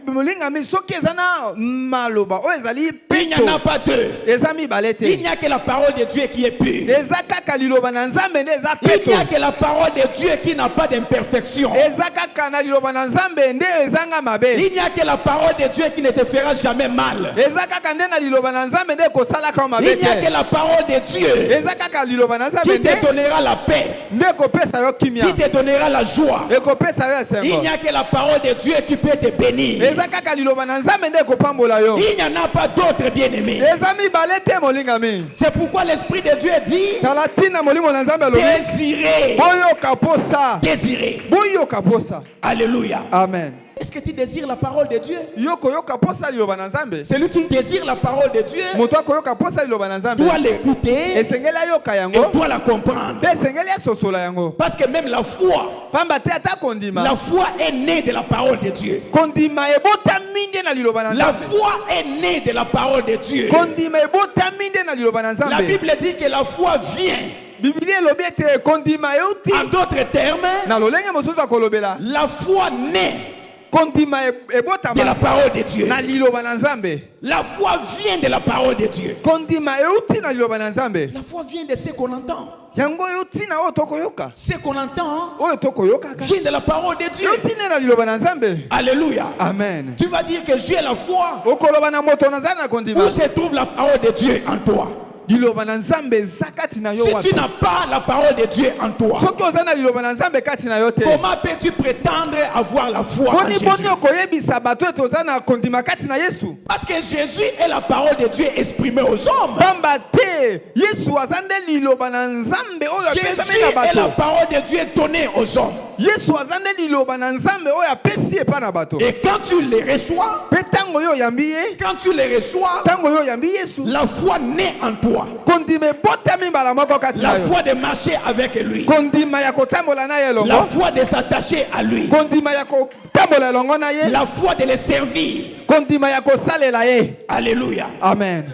Molingami soki eza na maloba oyo ezali il n'y en a peto pas deux. eza mibale te. Il n'y a que la parole de Dieu qui est pure. Eza kaka liloba na Nzambe nde eza Il peto. n'y a que la parole de Dieu qui n'a pas d'imperfection. Eza kaka na liloba na Nzambe nde ezanga mabe. Il n'y a que la parole de Dieu qui ne te fera jamais mal. Eza kaka nde na liloba na Nzambe nde kosalaka yo mabe Il n'y a que te. la parole de Dieu Eza kaka liloba na Nzambe qui te nde donnera la paix, nde kopesa yo kimia. qui te donnera la joie. Ekopesa yo Il esengo. n'y a que la parole de Dieu qui peut te bénir. Eza kaka liloba na Nzambe nde ekopambola yo. Il n'y en a pas d'autres, bien-aimés. Eza mibale te molingami. C'est pourquoi l'Esprit de Dieu dit Tala tina molimo na Nzambe alobi. désirez. Boyoka posa. Désirez. Boyoka posa. Alléluia. Amen. Est-ce que tu désires la parole de Dieu? Yoko yoka posa liloba na Nzambe. Celui qui désire la parole de Dieu Moto akoyoka posa liloba na Nzambe. doit l'écouter Esengeli ayoka et yango. doit la comprendre. Pe esengeli asosola yango. Parce que même la foi, Pamba te ata kondima. la foi est née de la parole de Dieu. Kondima ebota minde na liloba na La Nzambe. foi est née de la parole de Dieu. Kondima ebota minde na liloba na La Nzambe. Bible dit que la foi vient. Biblia elobi ete kondima euti. En d'autres termes, Na lolenge mosusu akolobela. la foi naît Kondima de la ebotama parole de Dieu. na liloba na Nzambe. La foi vient de la parole de Dieu. Kondima euti na liloba na Nzambe. La foi vient de ce qu'on entend. Yango euti na oyo tokoyoka. Ce qu'on entend Oyo tokoyoka ka. vient de la parole de Dieu. Euti ne na liloba na Nzambe. Alléluia. Amen. Tu vas dire que j'ai la foi. Okoloba na moto na zana kondima. Où se trouve la parole de Dieu en toi? Liloba na Nzambe zakati na yo Si wapi. tu n'as pas la parole de Dieu en toi, Soki oza na liloba na Nzambe kati na yo te. comment peux-tu prétendre avoir la foi en Boni Jésus? boni okoyebisa bato ete oza na kondima kati na Yesu. Parce que Jésus est la parole de Dieu exprimée aux hommes. Pamba te Yesu aza nde liloba na Nzambe oyo apesami Jésus na est la bato. parole de Dieu donnée aux hommes. Yesu aza nde liloba na Nzambe oyo apesi epa na bato. Et quand tu les reçois, Pe tango yo oyambi ye, quand tu les reçois, tango yo oyambi Yesu, la foi naît en toi. kondima ebotami mbala moko kati na La yo. foi de marcher avec lui. Kondima ya kotambola na ye La elongo. foi de s'attacher à lui. Kondima ya kotambola elongo na ye. La foi de le servir. Kondima ya kosalela ye. Alléluia. Amen.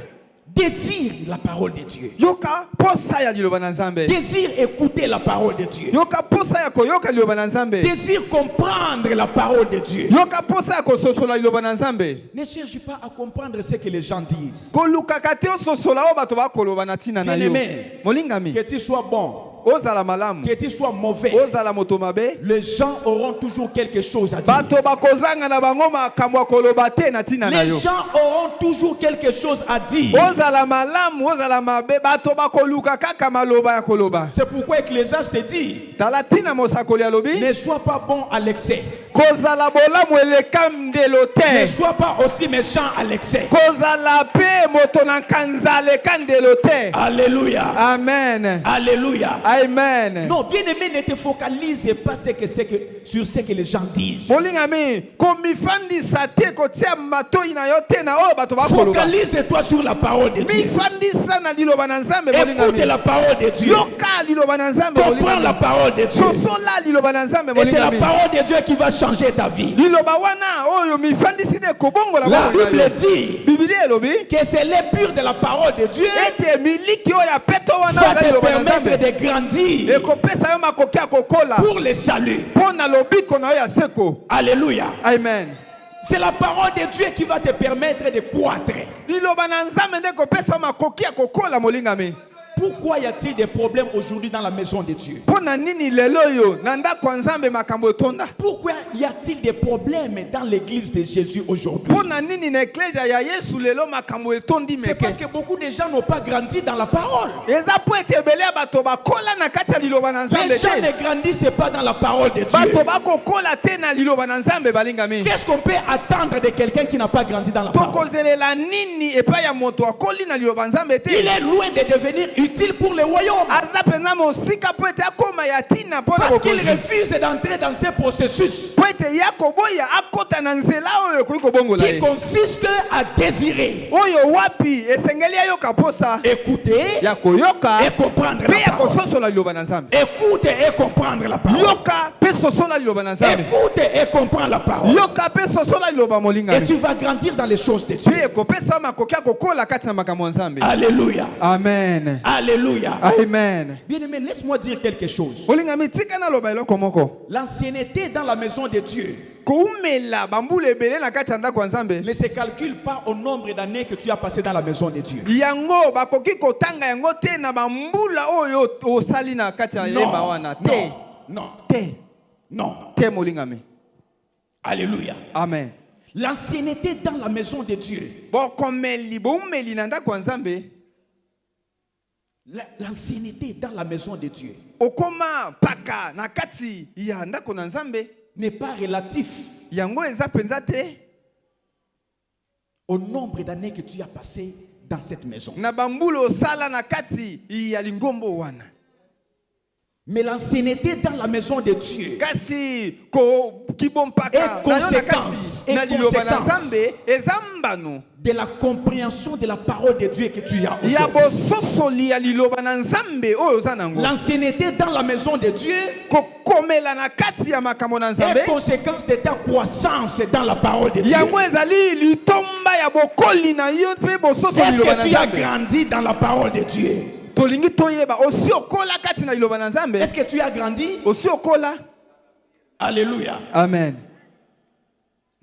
Désire la parole de Dieu. Yoka posa ya liloba na Nzambe. Désire écouter la parole de Dieu. Yoka posa ya koyoka liloba na Nzambe. Désire comprendre la parole de Dieu. Yoka posa ya kososola liloba na Nzambe. Ne cherche pas à comprendre ce que les gens disent. Kolukaka te ososola o bato bakoloba na tina na yo. Bien-aimé, Molingami. que tu sois bon, ozala malamu, que tu sois mauvais, ozala moto mabe, les gens auront toujours quelque chose à dire. bato bakozanga na bango makambo ya koloba te na tina na yo. Les gens auront toujours quelque chose à dire. Ozala malamu, ozala mabe, bato bakoluka kaka maloba ya koloba. C'est pourquoi Ecclésiaste dit, Tala tina mosakoli alobi, ne sois pas bon à l'excès. kozala bolamu eleka ndelo Ne te. sois pas aussi méchant à l'excès. Kozala pe moto na kanza leka ndelo te. Alléluia. Amen. Alléluia. Amen. Non, bien-aimé, ne te focalise pas sur ce que les gens disent. Molingami, komifandisa te kotia matoi na yo te na oyo bato bakoloba. Focalise-toi sur la parole de Dieu. Mifandisa na liloba na Nzambe Écoute molingami. la parole de Dieu. Yoka liloba na Nzambe Comprends molingami. la parole de Dieu. Sosola liloba na Nzambe Et c'est la molingami. parole de Dieu qui va changer ta vie. Liloba wana oyo mifandisi de kobongola La bongo na Bible yo. dit Biblia elobi que c'est l'épure de la parole de Dieu ete miliki oyo ya peto wana va oza te liloba na permettre Nzambe de grandir ekopesa yo makoki ya kokola pour le salut. mpo na lobiko na yo ya seko. Alléluia. Amen. C'est la parole de Dieu qui va te permettre de croître. Liloba na Nzambe nde ekopesa yo makoki ya kokola molingami. Pourquoi y a-t-il des problèmes aujourd'hui dans la maison de Dieu? Mpo na nini lelo oyo na ndako ya Nzambe makambo etonda? Pourquoi y a-t-il des problèmes dans l'église de Jésus aujourd'hui? Mpo na nini na eklesia ya Yesu lelo makambo etondi C'est parce meke? que beaucoup de gens n'ont pas grandi dans la parole. Eza po ete ebele ya bato bakola na kati ya liloba na Nzambe Les gens te. ne grandissent pas dans la parole de Dieu. Bato bakokola te na liloba na Nzambe balingami. Qu'est-ce qu'on peut attendre de quelqu'un qui n'a pas grandi dans la parole? Tokozelela nini epai ya moto akoli na liloba Nzambe te? Il est loin de devenir utile pour le royaume. Aza penza mosika po ete akoma ya tina mpo na Parce qu'il bokonzi. refuse d'entrer dans ce processus Po ete ya koboya akota na nzela oyo ekoki kobongola qui ye. consiste à désirer, Oyo wapi esengeli ayoka posa écouter ya koyoka et comprendre pe la ya parole. kososola liloba na Nzambe. Écoute et comprendre la parole. Yoka pe sosola liloba na Nzambe. Écoute et comprends la parole. Yoka pe sosola liloba Et molingami. tu vas grandir dans les choses de Dieu. Pe ekopesa makoki ya kokola kati na makambo ya Nzambe. Alléluia. Amen. Alléluia. Amen. Bien-aimé, laisse-moi dire quelque chose. Molingami tika na loba eloko moko. L'ancienneté dans la maison de Dieu Koumela bambula ebele na kati ya ndako ya Nzambe. ne se calcule pas au nombre d'années que tu as passé dans la maison de Dieu. Yango bakoki kotanga yango te na bambula oyo osali na kati ya yemba wana te. non, Te. non. Te molingami. Alléluia. Amen. L'ancienneté dans la maison de Dieu. Bokomeli boumeli na ndako ya Nzambe. L'ancienneté dans la maison de Dieu Okoma paka na kati ya ndako na Nzambe. n'est pas relatif Yango eza penza te au nombre d'années que tu as passé dans cette maison. na bambula osala na kati ya lingombo wana. Mais l'ancienneté dans la maison de Dieu Kasi ko kibompaka Et na yo na conséquence, kati na et liloba na conséquence. Nzambe eza mbano de la compréhension de la parole de Dieu que tu as ya aujourd'hui. bososoli ya liloba na Nzambe oyo oza nango. L'ancienneté dans la maison de Dieu Kokomela na kati ya makambo na Nzambe. est conséquence de ta croissance dans la parole de Dieu. Yango ezali litomba ya bokoli na yo pe bososoli Est-ce liloba na que tu as Nzambe. grandi dans la parole de Dieu? Tolingi toyeba osi okola kati na liloba na Nzambe. Est-ce que tu as grandi? Osi okola. Alléluia. Amen.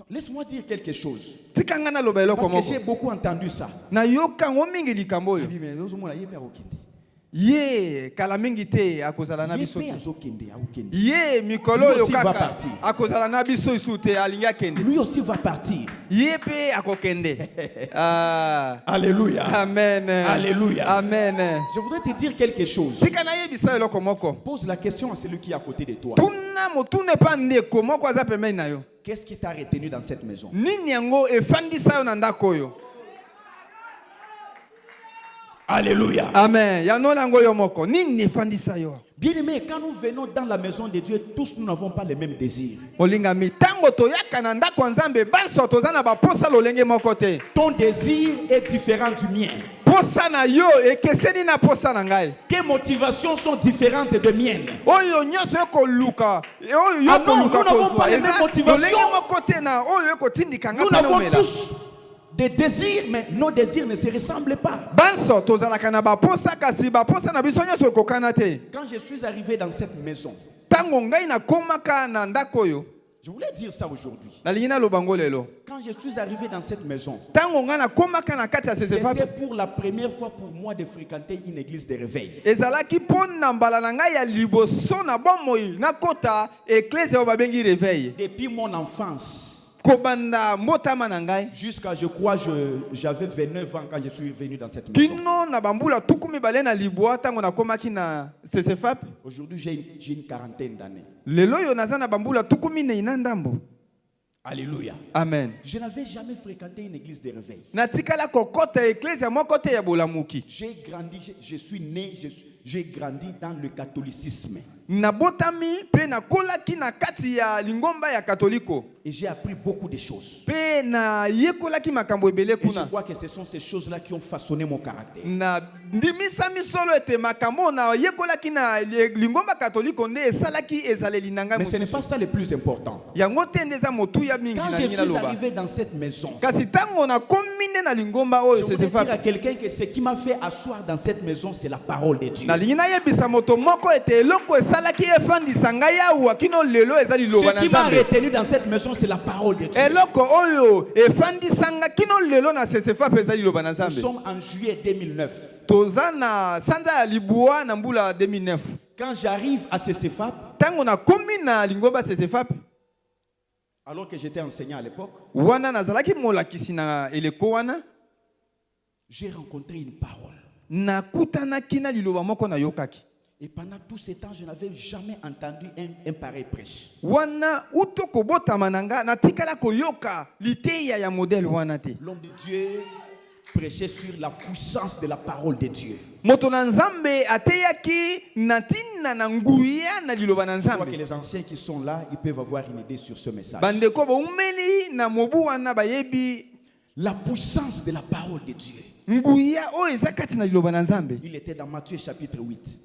Laisse-moi dire quelque chose. Tikanga na loba eloko Parce que j'ai moko. beaucoup entendu ça. Na yoka ngo mingi likambo oyo. Ye kala mingi te akozala na biso. Ye mikolo Lui oyo aussi va kaka partir. akozala na biso isu te alingi akende. Lui aussi va partir. Ye pe akokende. Ah. Alléluia. Amen. Alléluia. Amen. Je voudrais te dire quelque chose. Tika na yebisa eloko moko. Pose la question à celui qui est à côté de toi. Tuna motune pa ndeko moko aza pembeni na yo. Qu'est-ce qui t'a retenu dans cette maison? Nini yango efandisa yo na ndako oyo? Alléluia. Amen. Yano lango yo moko. Nini efandisa yo? Bien-aimés, quand nous venons dans la maison de Dieu, tous nous n'avons pas les mêmes désirs. Olingami tango toyaka na ndako Nzambe banso toza na baposa lolenge moko te. Ton désir est différent du mien. Posa na yo ekeseni na posa na ngai. Tes motivations sont différentes de miennes. Oyo nyonso ekoluka. Oyo yo Ah non, koluka nous n'avons kozwa. pas les mêmes Eza motivations. lolenge moko te na oyo ekotindika nga Nous pa n'avons nomela. tous des désirs, mais nos désirs ne se ressemblent pas. Banso tozalaka na baposa kasi baposa na biso nyonso ekokana te. Quand je suis arrivé dans cette maison, Tango ngai na komaka na ndako oyo. Je voulais dire ça aujourd'hui. Quand je suis arrivé dans cette maison, c'était pour la première fois pour moi de fréquenter une église de réveil. Depuis mon enfance, jusqu'à, je crois, j'avais 29 ans quand je suis venu dans cette maison. Aujourd'hui, j'ai une quarantaine d'années. Alléluia. Amen. Je n'avais jamais fréquenté une église de réveil. J'ai grandi, je suis né, j'ai grandi dans le catholicisme. Et j'ai appris beaucoup de choses. Et je crois que ce sont ces choses-là qui ont façonné mon caractère. Mais ce n'est pas ça le plus important. Quand je suis arrivé dans cette maison, je voulais dire à quelqu'un que ce qui m'a fait asseoir dans cette maison, c'est la parole de Dieu. Ce qui m'a retenu dans cette maison, c'est la parole de Dieu. Nous sommes en juillet 2009. Quand j'arrive à CCFAP, alors que j'étais enseignant à l'époque, j'ai rencontré une parole. Et pendant tout ce temps, je n'avais jamais entendu un pareil prêche. L'homme de Dieu prêchait sur la puissance de la parole de Dieu. Je crois que les anciens qui sont là, ils peuvent avoir une idée sur ce message. La puissance de la parole de Dieu. Il était dans Matthieu chapitre 8.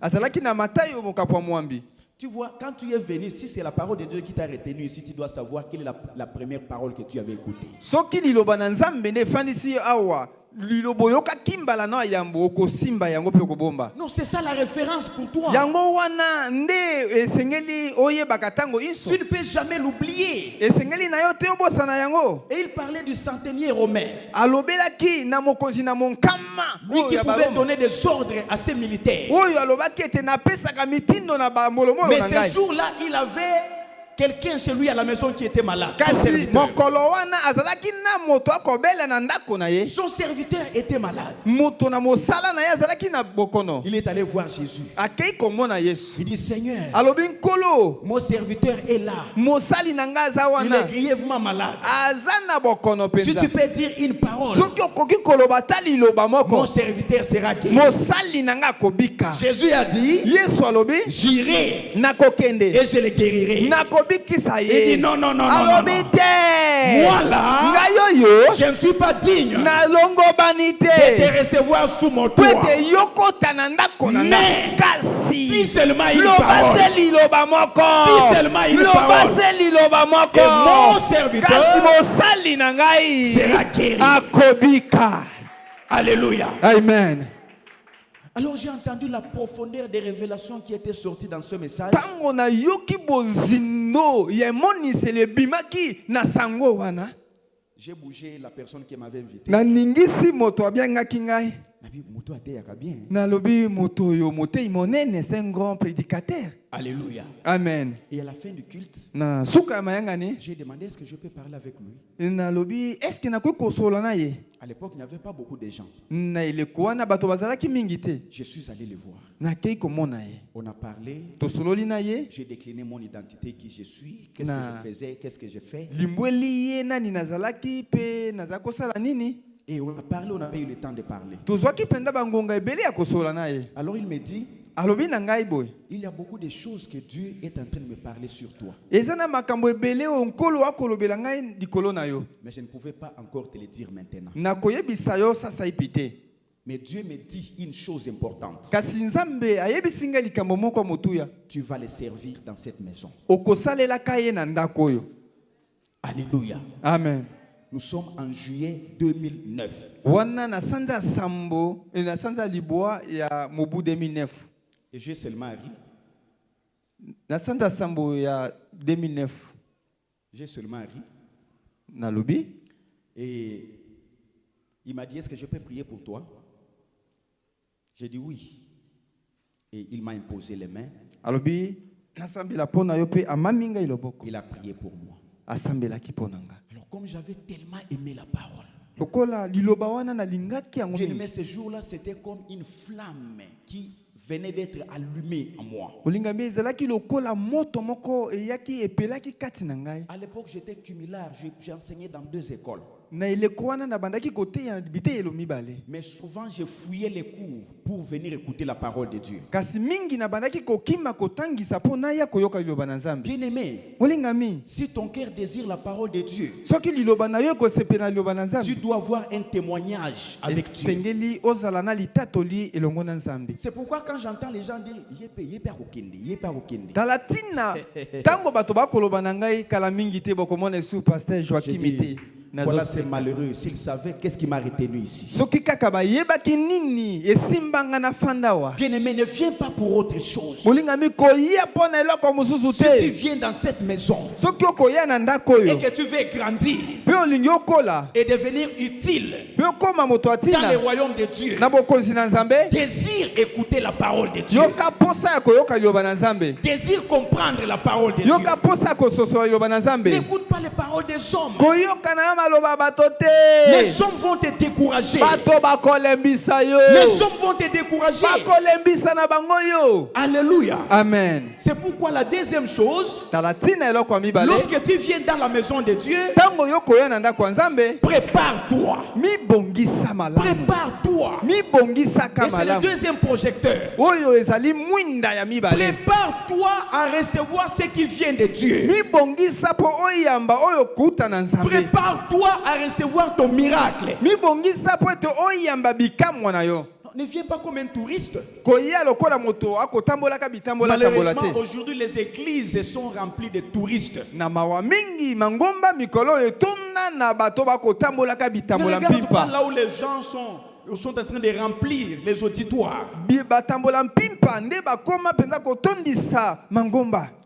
Tu vois, quand tu es venu, si c'est la parole de Dieu qui t'a retenu ici, tu dois savoir quelle est la première parole que tu avais écoutée. Non, c'est ça la référence pour toi. Tu ne peux jamais l'oublier. Et il parlait du centenier romain. Lui qui pouvait donner des ordres à ses militaires. Mais ce jour-là, il avait quelqu'un chez lui à la maison qui était malade. Son serviteur était malade. Il est allé voir Jésus. Il dit, Seigneur, mon serviteur est là. Il est grièvement malade. Si tu peux dire une parole, mon serviteur sera guéri. Jésus a dit, j'irai et je le guérirai. Il dit non, non, non, non, non, non. Moi là, je ne suis pas digne de te recevoir sous mon toit. Mais dis seulement une parole. Dis seulement une parole. Et mon serviteur sera guéri. Alléluia. Amen. Alors j'ai entendu la profondeur des révélations qui étaient sorties dans ce message. J'ai bougé la personne qui m'avait invité. C'est un grand prédicateur. Alléluia. Amen. Et à la fin du culte, j'ai demandé est-ce que je peux parler avec lui. À l'époque, il n'y avait pas beaucoup de gens. Je suis allé le voir. On a parlé. J'ai décliné mon identité, qui je suis, qu'est-ce que je faisais, qu'est-ce que je fais. Et on a parlé, on avait eu le temps de parler. Alors il me dit, il y a beaucoup de choses que Dieu est en train de me parler sur toi. Mais je ne pouvais pas encore te le dire maintenant. Mais Dieu me dit une chose importante. Tu vas le servir dans cette maison. Alléluia. Amen. Nous sommes en juillet 2009. Et j'ai seulement ri. J'ai seulement ri. Nalobi. Et il m'a dit, est-ce que je peux prier pour toi? J'ai dit oui. Et il m'a imposé les mains. Alobi. Il a prié pour moi. Alors comme j'avais tellement aimé la parole, bien-aimé, ce jour-là, c'était comme une flamme qui venait d'être allumée en moi. À l'époque, j'étais cumulard, j'ai enseigné dans 2 écoles. Mais souvent, je fouillais les cours pour venir écouter la parole de Dieu. Bien-aimé, si ton cœur désire la parole de Dieu, tu dois avoir un témoignage avec Dieu. C'est pourquoi quand j'entends les gens dire voilà, c'est malheureux. S'il savait, qu'est-ce qui m'a retenu ici? Bien-aimé, ne viens pas pour autre chose. Si tu viens dans cette maison et que tu veux grandir et devenir utile dans le royaume de Dieu, désire écouter la parole de Dieu, désire comprendre la parole de Dieu, n'écoute pas les paroles des hommes. Les hommes vont te décourager. Les hommes vont te décourager. Alléluia. Amen. C'est pourquoi la deuxième chose, lorsque tu viens dans la maison de Dieu, prépare-toi. Prépare-toi. Et c'est le deuxième projecteur. Prépare-toi à recevoir ce qui vient de Dieu. Prépare-toi à recevoir ton miracle. Ne viens pas comme un touriste. Malheureusement, aujourd'hui, les églises sont remplies de touristes. Ne regarde pas là où les gens sont en train de remplir les auditoires.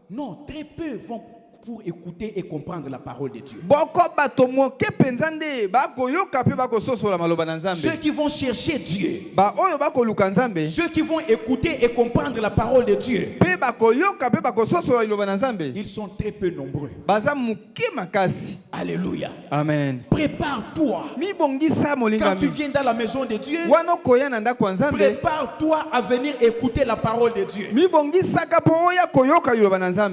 Non, très peu vont pour écouter et comprendre la parole de Dieu. Ceux qui vont chercher Dieu, ceux qui vont écouter et comprendre la parole de Dieu, ils sont très peu nombreux. Alléluia. Amen. Prépare-toi. Quand tu viens dans la maison de Dieu, prépare-toi à venir écouter la parole de Dieu.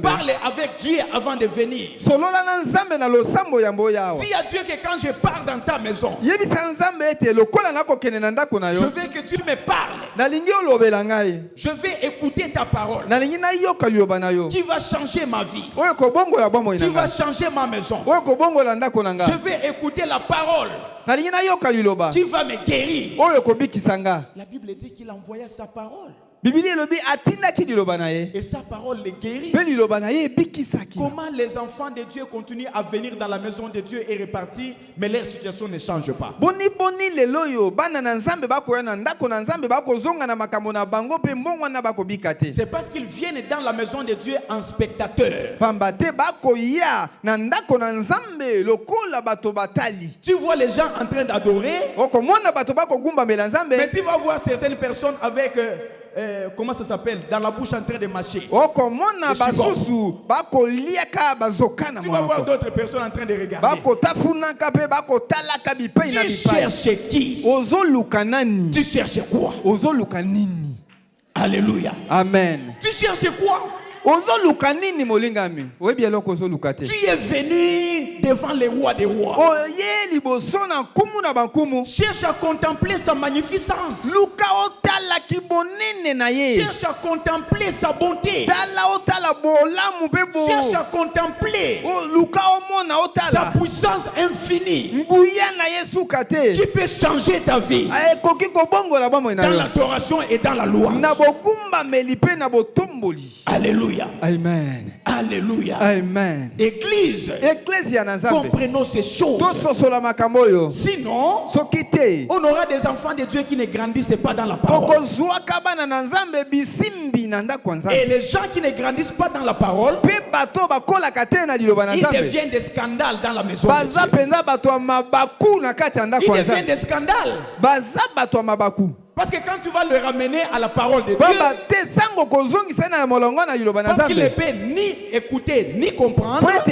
Parle avec Dieu avant de venir. Dis à Dieu que quand je pars dans ta maison, je veux que tu me parles. Je vais écouter ta parole qui va changer ma vie, qui va changer ma maison. Je vais écouter la parole qui va me guérir. La Bible dit qu'il envoya sa parole. Et sa parole les guérit. Comment les enfants de Dieu continuent à venir dans la maison de Dieu et repartir, mais leur situation ne change pas? C'est parce qu'ils viennent dans la maison de Dieu en spectateur. Tu vois les gens en train d'adorer, mais tu vas voir certaines personnes avec comment ça s'appelle, dans la bouche en train de mâcher. Tu vas voir d'autres personnes en train de regarder. Tu cherches qui? Tu cherches quoi? Alléluia. Amen. Tu cherches quoi? Tu es venu devant les rois des rois. Cherche à contempler sa magnificence. Cherche à contempler sa bonté. Cherche à contempler sa puissance infinie qui peut changer ta vie dans l'adoration et dans la louange. Alléluia. Amen. Alléluia. Amen. Église, comprenons ces choses. Sinon, on aura des enfants de Dieu qui ne grandissent pas dans la parole. Et les gens qui ne grandissent pas dans la parole, ils deviennent des scandales dans la maison de Dieu. Ils deviennent des scandales. Parce que quand tu vas le ramener à la parole de Dieu, parce qu'il ne peut ni écouter ni comprendre, alors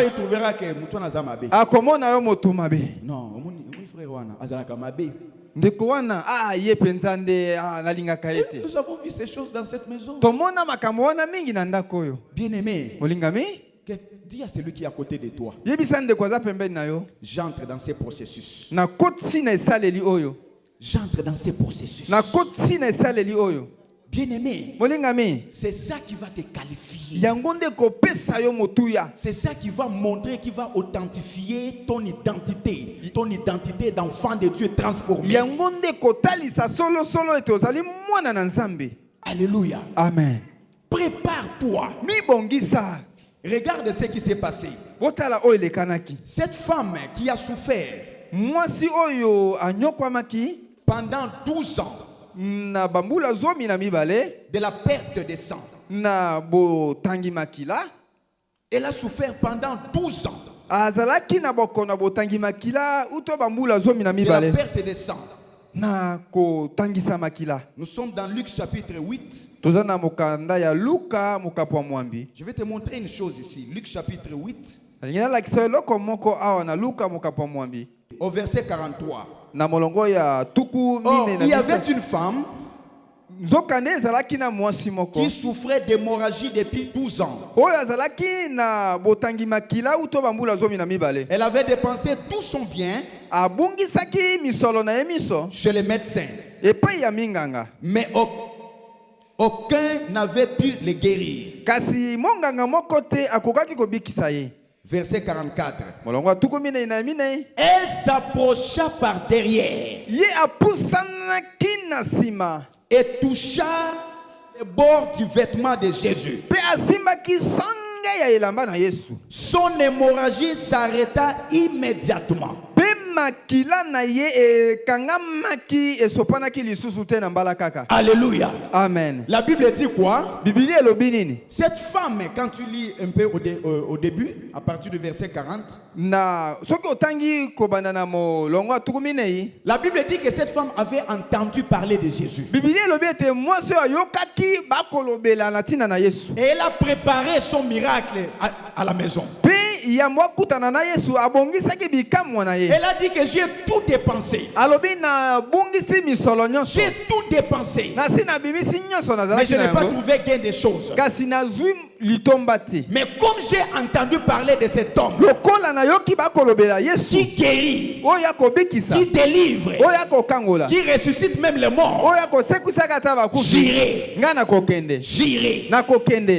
il trouvera que Moutou n'a jamais. Non, mon frère Wana, Azalaka Mabe. Nous avons vu ces choses dans cette maison. Bien-aimé, dis à celui qui est à côté de toi, j'entre dans ces processus. J'entre dans ces processus. Bien-aimé, c'est ça qui va te qualifier. C'est ça qui va montrer, qui va authentifier ton identité d'enfant de Dieu transformé. Alléluia. Amen. Prépare-toi. Regarde ce qui s'est passé. Cette femme qui a souffert pendant 12 ans de la perte de sang. Elle a souffert pendant 12 ans de la perte de sang. Nous sommes dans Luc chapitre 8. Je vais te montrer une chose ici. Luc chapitre 8. Au verset 43. Or, il y avait une femme qui souffrait d'hémorragie depuis 12 ans. Elle avait dépensé tout son bien chez les médecins. Mais aucun n'avait pu le guérir. Verset 44. Elle s'approcha par derrière et toucha le bord du vêtement de Jésus. Son hémorragie s'arrêta immédiatement. Alléluia. Amen. La Bible dit quoi? Cette femme, quand tu lis un peu au début, à partir du verset 40, la Bible dit que cette femme avait entendu parler de Jésus. Et elle a préparé son miracle à la maison. Elle a dit que j'ai tout dépensé. J'ai tout dépensé. Mais je n'ai pas trouvé gain des choses. Mais comme j'ai entendu parler de cet homme qui guérit, qui délivre, qui ressuscite même les morts, j'irai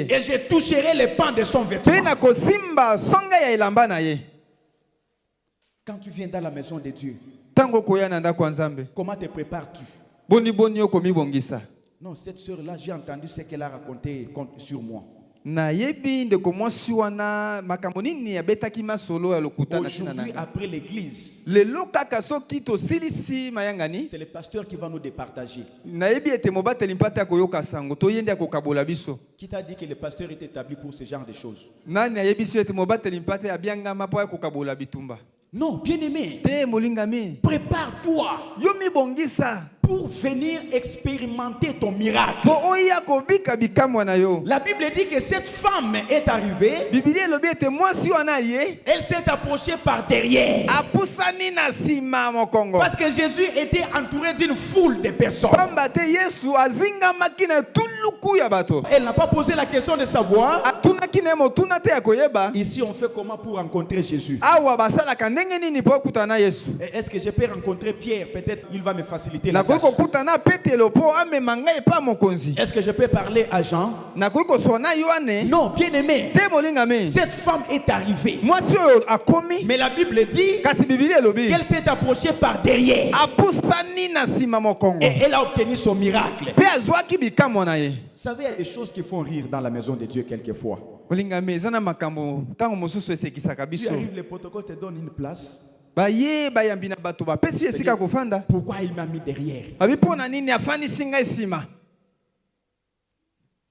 et je toucherai les pans de son vêtement. Quand tu viens dans la maison de Dieu, comment te prépares-tu? Non, cette sœur-là, j'ai entendu ce qu'elle a raconté sur moi. Aujourd'hui, après l'église, c'est le pasteur qui va nous départager. Qui t'a dit que le pasteur est établi pour ce genre de choses? Non, bien-aimé, prépare-toi pour venir expérimenter ton miracle. La Bible dit que cette femme est arrivée. Elle s'est approchée par derrière. Parce que Jésus était entouré d'une foule de personnes. Elle n'a pas posé la question de savoir. Ici, on fait comment pour rencontrer Jésus? Est-ce que je peux rencontrer Pierre? Peut-être il va me faciliter la tâche. Est-ce que je peux parler à Jean? Non, bien aimé. Cette femme est arrivée. Mais la Bible dit qu'elle s'est approchée par derrière. Et elle a obtenu son miracle. Vous savez, il y a des choses qui font rire dans la maison de Dieu quelquefois. Tu arrives, le protocole te donne une place. baye bayambi na bato bapesi esika kofanda. Pourquoi il m'a mis derrière? Abi pona nini afandisi ngai sima?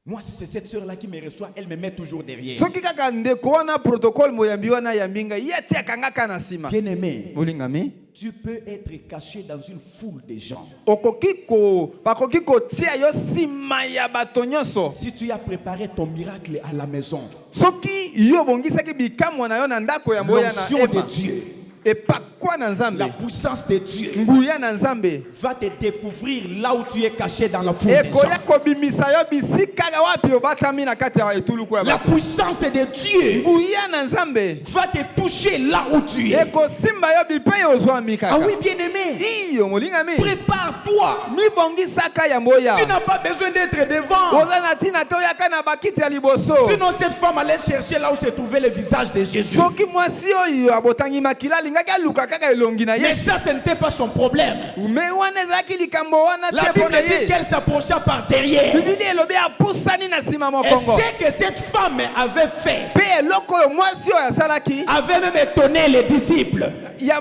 Moi, si c'est cette sœur-là qui me reçoit, elle me met toujours derrière. Soki kaka ndeko wana protocole moyambi wana yambinga yeti akangaka na sima. Bien-aimé, Molingami, tu peux être caché dans une foule de gens. okokiko bakokiko tia yo sima ya bato nyonso. Si tu as préparé ton miracle à la maison, Soki yo bongisaki bikamwa na yo na ndako ya moya na l'onction de ema. Dieu, Et pas quoi dans Nzambe. la puissance de Dieu Nguya na Nzambe. va te découvrir là où tu es caché dans la foule des Et koya gens. kobimisa yo bisika wapi obatami na kati ya etuluku ya La bato. puissance de Dieu Nguya na Nzambe. va te toucher là où tu es. Et ko simba yo bipe yo zwa mikaka. Ah oui, bien-aimé, Iyo molingami. prépare-toi. Mi bongisaka ya moya. Tu n'as pas besoin d'être devant. Oza na tina to yaka na bakiti ya liboso. Sinon, cette femme allait chercher là où se trouvait le visage de Jésus. Soki mwasi oyo abotangi makila lingaki aluka kaka elongi na Mais Yesu. ça, ce n'était pas son problème. Me wana ezalaki likambo wana La te Bible mpona dit ye. qu'elle s'approcha par derrière. Bibili elobi apusani na nsima Et mokongo. ce que cette femme avait fait Pe eloko oyo mwasi oyo asalaki avait même étonné les disciples. ya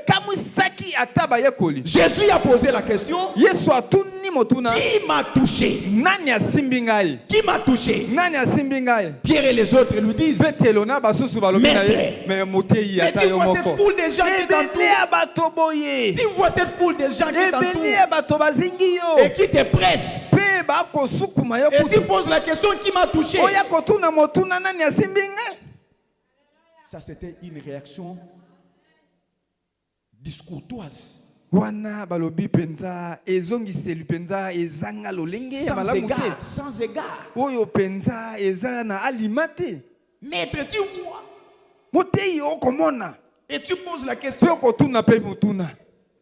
kamwisaki ata bayekoli. Jésus a posé la question, Yesu atuni motuna. qui m'a touché? Nani asimbi ngai? Qui m'a touché? Nani asimbi ngai? Pierre et les autres lui disent, Petelo na basusu balobi na ye. Me moteyi mais ata tu yo vois cette moko. foule de gens qui Ebele t'entourent. ya bato boye. Tu vois cette foule de gens qui Ebele t'entourent ya bato bazingi yo. et qui te pressent. Pe bakosukuma yo Et tu kutu. poses la question, qui m'a touché? Oya kotuna motuna nani asimbi ngai? Ça, c'était une réaction discourtoise. Wana balobi penza ezongiseli penza ezanga lolenge ya Sans malamu égard, te. sans égard. Oyo penza eza na alima te. Maître, tu vois. Moteyi okomona. Et tu poses la Pe question, okotuna pe motuna.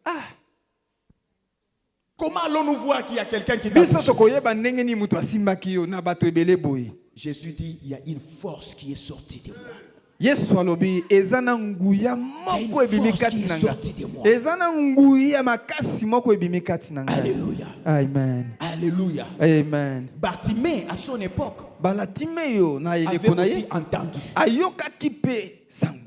Ah, comment allons-nous voir qu'il y a quelqu'un qui t'a biso touché? tokoyeba ndenge ni mutu asimbaki yo na bato ebele boye. Jésus dit, il y a une force qui est sortie de moi. Yesu alobi eza na nguya moko ebimi kati na nga. sorti de moi. Eza na nguya makasi moko ebimi kati na nga. Alléluia. Amen. Alléluia. Amen. Bartimée, à son époque, Balatimeyo na avait eleko na aussi ye entendu. ayokaki pe sango.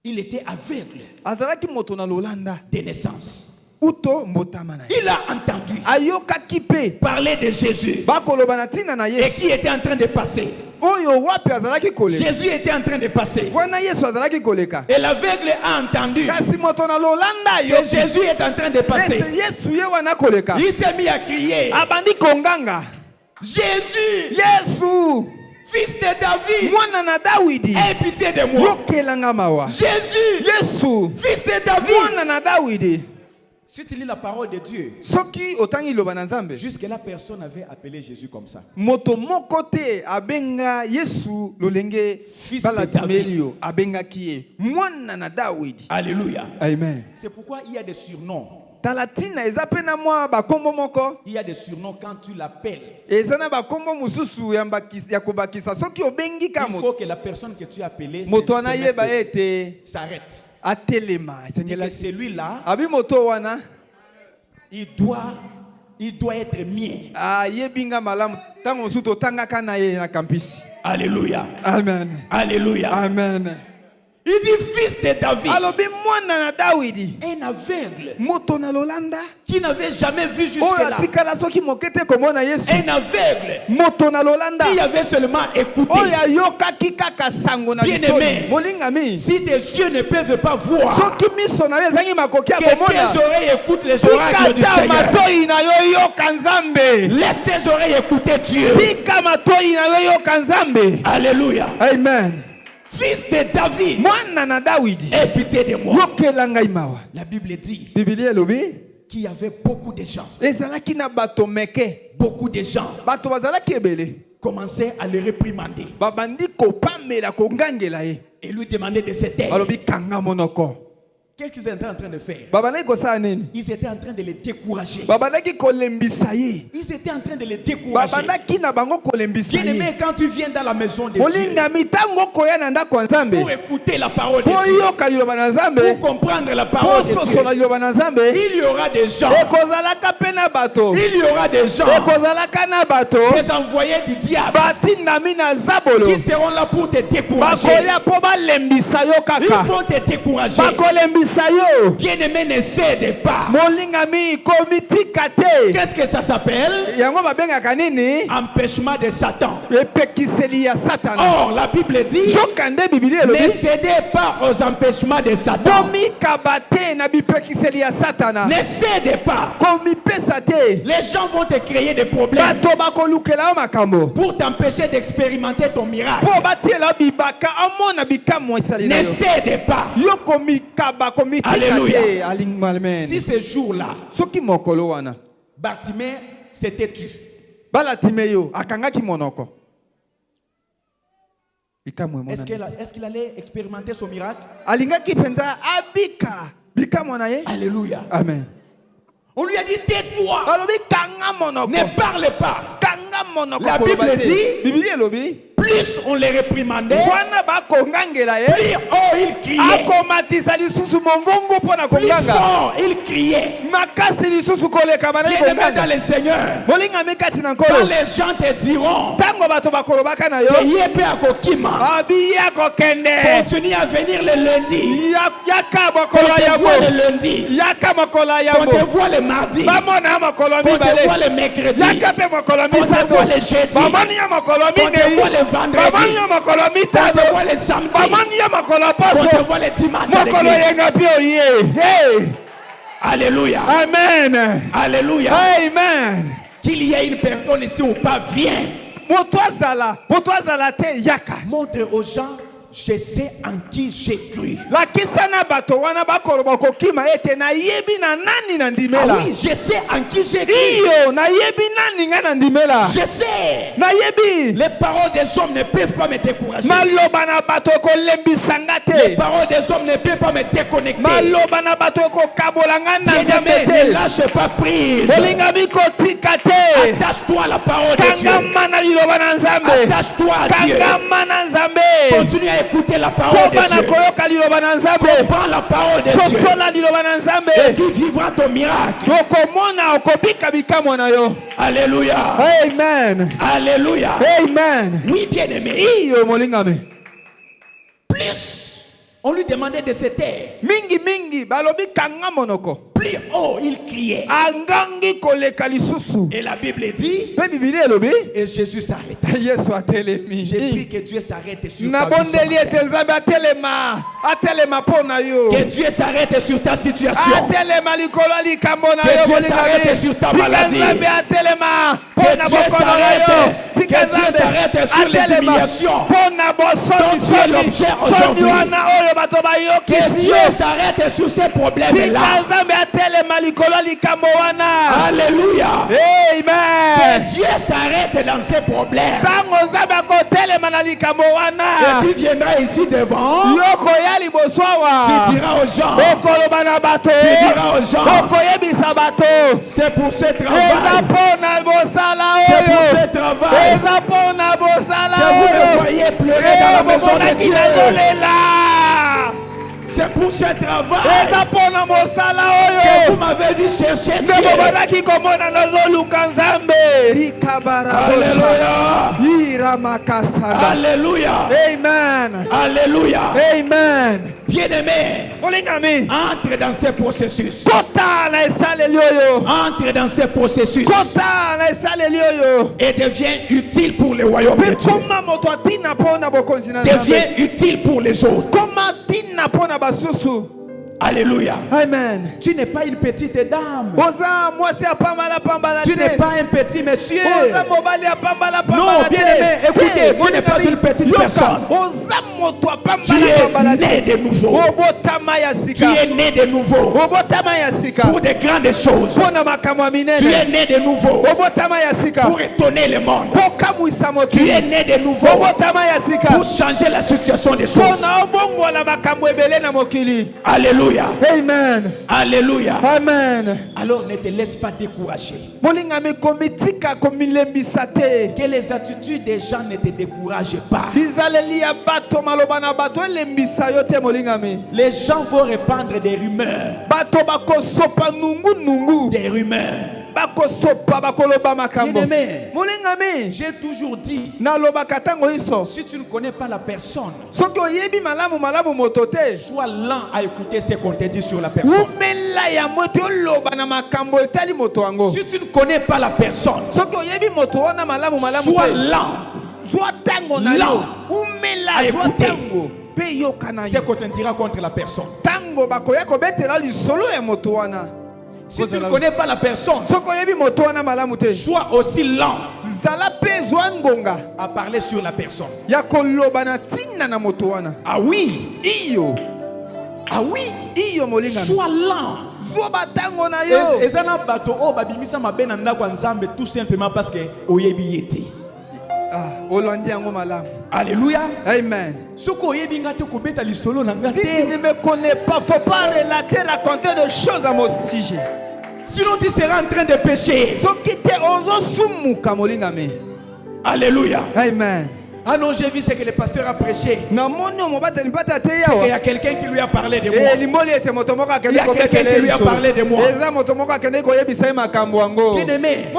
Il était aveugle Azalaki moto na lolanda de naissance. uto mbotama na ye. Il a entendu Ayokaki pe parler de Jésus bakoloba na ntina na et Yesu. qui était en train de passer. Oyo wapi azalaki koleka. Jésus était en train de passer. Wana Yesu azalaki koleka. Et l'aveugle a entendu Kasi moto na lolanda que yo. Jésus est en train de passer. Ese Yesu ye wana koleka. Il s'est mis à crier, Abandi konganga. Jésus, Yesu fils de David, mwana na Dawidi. aie pitié de moi. Yokelanga mawa. Jésus, Yesu fils de David. mwana na Dawidi. Si tu lis la parole de Dieu, Soki otangi loba na Nzambe. jusque-là, personne n'avait appelé Jésus comme ça. Moto moko te abenga Yesu lolenge Fils de balatimeli yo abenga kiye mwana na Dawidi. Alléluia. Amen. C'est pourquoi il y a des surnoms. Talatina eza pe na mwa bakombo moko. Il y a des surnoms quand tu l'appelles. Eza na bakombo mususu ya kobakisa soki obengi Il ka faut moto. que la personne que tu as appelée Moto ana yeba ete s'arrête. atelema Et sengela. que celui-là, Abi moto wana il doit être mien. ayebinga malamu tango mosusu totangaka na ye na campus. Alléluia. Amen. Alléluia. Amen. Il dit fils de David. Alobi mwana na Dawidi. Un aveugle Moto na lolanda. qui n'avait jamais vu Oyo jusque-là. atikala soki mokete komona Yesu. Un aveugle Moto na lolanda. qui avait seulement écouté. Oyo ayokaki kaka sango na Bien-aimé. litoi. Molingami. Si tes yeux ne peuvent pas voir, Soki miso na yo ezangi makoki ya que komona. tes oreilles écoutent les oracles du Tika ta Seigneur. matoi na yo yoka Nzambe. Laisse tes oreilles écouter Dieu. Tika matoi na yo yoka Nzambe. Alléluia. Amen. Fils de David, Mwana na Dawidi. aie pitié de moi. Yokela ngai mawa. La Bible dit Biblia elobi qu'il y avait beaucoup de gens. ezalaki na bato meke. Beaucoup de gens Bato bazalaki ebele. commençaient à le réprimander Babandi kopamela kongangela ye. et lui demander de se taire. Balobi kanga monoko. Qu'est-ce qu'ils étaient en train de faire? Babandaki kosala nini? Ils étaient en train de les décourager. Babandaki kolembisa ye. Ils étaient en train de les décourager. Babandaki na bango kolembisa ye. Bien-aimé, quand tu viens dans la maison de Dieu, Molingami ta pour écouter la parole de Dieu, pour comprendre la parole de Dieu, il y aura des gens, il y aura des gens, des envoyés du diable, qui seront là pour te décourager. Ils vont te décourager. Bien-aimé, ne cède pas. Qu'est-ce que ça s'appelle? Empêchement de Satan. Or, la Bible dit, ne cédez pas aux empêchements de Satan. Ne cédez pas. Les gens vont te créer des problèmes pour t'empêcher d'expérimenter ton miracle. Ne cédez pas. Alléluia. Si ce jour-là, Bartimée s'était tu, est-ce qu'il allait expérimenter son miracle? Alléluia. Amen. On lui a dit, tais-toi, ne parle pas. La Bible dit, plus on les réprimandait, plus oh, il criait. Plus fort, il criait. Bien-aimé dans le Seigneur, quand les gens te diront continue à venir le lundi, qu'on te voit le lundi, qu'on te voit le mardi, qu'on te voit le mercredi, qu'on te voit le jeudi, qu'on te voit le vendredi, qu'on te voit le samedi, qu'on te voit le dimanche à l'église. Alléluia. Amen. Alléluia. Amen. Qu'il y ait une personne ici ou pas, viens. Montre aux gens, je sais en qui j'ai cru. Ah oui, je sais en qui j'ai cru. Je sais. Les paroles des hommes ne peuvent pas me décourager. Les paroles des hommes ne peuvent pas me déconnecter. Bien-aimé, ne lâche pas prise. Attache-toi à la parole de Dieu. Attache-toi à Dieu. Continue à écouter la parole de Dieu. Comprends la parole de Dieu. Et tu vivras ton miracle. Alléluia. Amen. Alléluia. Amen. Oui, bien-aimé. Plus on lui demandait de se taire, plus haut il criait. Et la Bible dit, et Jésus s'arrêta. J'ai pris que Dieu s'arrête sur ta vie. Que Dieu s'arrête sur ta situation. Que Dieu s'arrête sur ta maladie. Que Dieu s'arrête sur les humiliations dont tu es l'objet aujourd'hui. Que Dieu s'arrête sur ces problèmes-là. Alléluia. Amen. Que Dieu s'arrête dans ces problèmes. Et tu viendras ici devant. Tu diras aux gens. C'est pour ce travail. C'est pour ce travail que vous me voyez pleurer dans la maison de Dieu. C'est pour ce travail que vous m'avez dit chercher Dieu. Alléluia. Alléluia. Amen. Alléluia. Amen. Bien-aimé, entre dans ce processus. Entre dans ce processus et deviens utile pour le royaume de Dieu. Deviens utile pour les autres. Alléluia. Amen. Tu n'es pas une petite dame. Tu n'es pas un petit monsieur. Non, bien-aimé, écoutez, tu n'es pas une petite personne. Tu es né de nouveau. Tu es né de nouveau. Pour de grandes choses. Tu es né de nouveau. Pour étonner le monde. Tu es né de nouveau. Pour changer la situation des choses. Alléluia. Amen. Alléluia. Amen. Alors ne te laisse pas décourager. Que les attitudes des gens ne te découragent pas. Les gens vont répandre des rumeurs. Des rumeurs. Bien-aimé, j'ai toujours dit, si tu ne connais pas la personne, sois lent à écouter ce qu'on te dit sur la personne. Si tu ne connais pas la personne, sois lent à écouter ce qu'on te dira contre la personne. Si tu ne connais pas la personne, sois aussi lent à parler sur la personne. Ah oui, ah oui, sois lent. Tout simplement parce que alléluia. Amen. Si tu ne me connais pas, il ne faut pas raconter des choses à mon sujet. Sinon tu seras en train de pécher. Alléluia. Amen. Ah non, j'ai vu ce que le pasteur a prêché. Il y a quelqu'un qui lui a parlé de moi. Il y a quelqu'un qui lui a parlé de moi. Bien-aimé,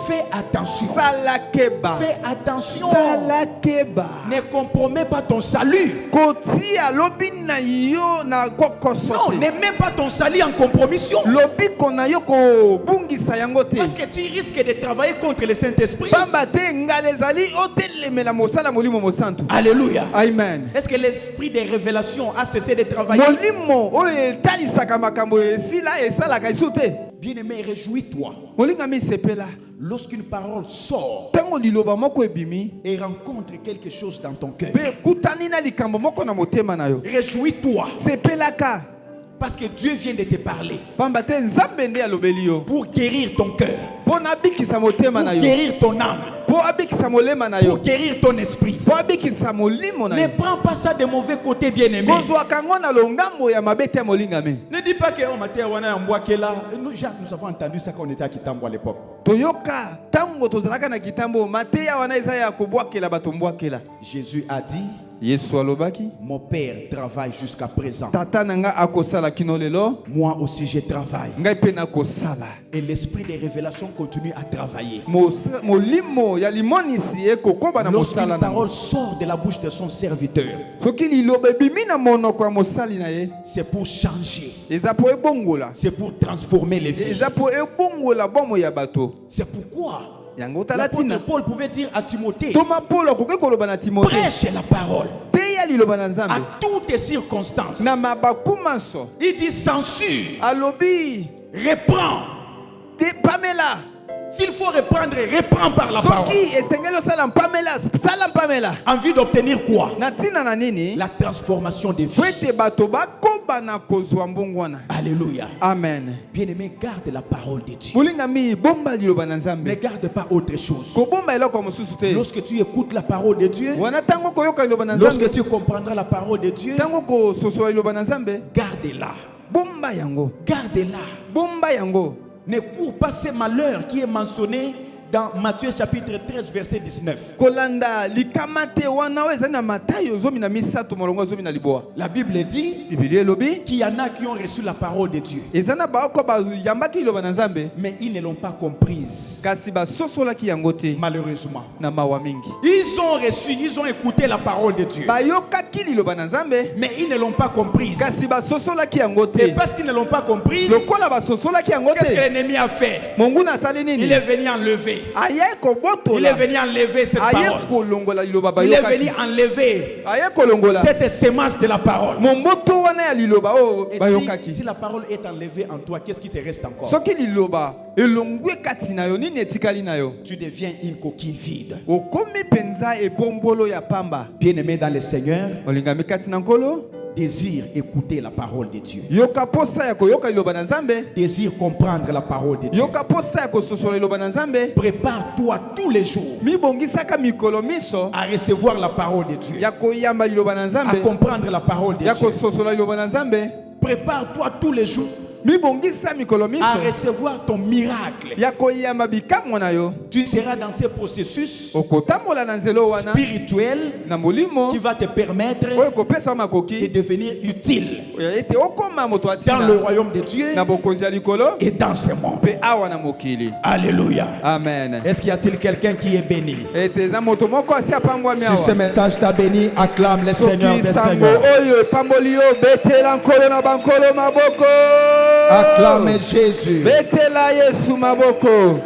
fais attention. Fais attention. Ne compromets pas ton salut. Non, ne mets pas ton salut en compromission. Parce que tu risques de travailler contre le Saint-Esprit. Alléluia. Amen. Est-ce que l'esprit de révélation a cessé de travailler? Bien-aimé, réjouis-toi lorsqu'une parole sort et rencontre quelque chose dans ton cœur. Réjouis-toi parce que Dieu vient de te parler pour guérir ton cœur, pour guérir ton âme, pour guérir ton esprit. Ne prends pas ça de mauvais côté, bien-aimé. Ne dis pas que nous avons entendu ça quand on était à Kitambo à l'époque. Jésus a dit, mon père travaille jusqu'à présent. Moi aussi je travaille. Et l'esprit de révélation continue à travailler. Lorsqu'une parole sort de la bouche de son serviteur, c'est pour changer. C'est pour transformer les vies. C'est pourquoi l'apôtre Paul pouvait dire à Timothée, prêche la parole à toutes circonstances. Il dit censure, reprends. S'il faut reprendre, reprends par la parole. En vue d'obtenir quoi? La transformation des vies. Alléluia. Amen. Bien-aimé, garde la parole de Dieu. Ne garde pas autre chose. Lorsque tu écoutes la parole de Dieu, lorsque tu comprendras la parole de Dieu, garde-la. Garde-la. Ne cours pas ces malheurs qui est mentionné dans Matthieu chapitre 13 verset 19. La Bible dit qu'il y en a qui ont reçu la parole de Dieu, mais ils ne l'ont pas comprise. Malheureusement, ils ont reçu, ils ont écouté la parole de Dieu, mais ils ne l'ont pas comprise. Et parce qu'ils ne l'ont pas comprise, qu'est-ce que l'ennemi a fait? Il est venu enlever. Il est venu enlever cette parole. Il est venu enlever cette sémence de la parole. Et si la parole est enlevée en toi, qu'est-ce qui te reste encore? elongwe kati na yo nini etikali na yo. Tu deviens une coquille vide. Okomi penza ebombolo ya pamba. Bien-aimé dans le Seigneur, olingami kati na nkolo, désire écouter la parole de Dieu. yoka posa ya koyoka liloba na Nzambe. Désire comprendre la parole de Dieu. yoka posa ya kososola liloba na Nzambe. Prépare-toi tous les jours mibongisaka mikolo miso à recevoir la parole de Dieu, ya koyamba liloba na à Nzambe, comprendre la parole de ya Dieu. kososola liloba na Nzambe. Prépare-toi tous les jours mibongisa mikolo miso à recevoir ton miracle. ya koyamba bikamwa na yo. Tu seras dans ce processus okotambola na nzelo wana spirituel na molimo qui va te permettre oyo kopesa de makoki devenir utile ete okoma moto dans atina le royaume de Dieu na bokonzi ya likolo et dans ce monde. pe awa na mokili. Alléluia. Amen. Est-ce qu'il y a-t-il quelqu'un qui est béni? ete za moto moko asi apambwami Si ce awa. message t'a béni, acclame le Seigneur soki des sango Seigneurs. oyo epamboli yo, betela nkolo na bankolo maboko. Acclame Jésus. betela Yesu maboko.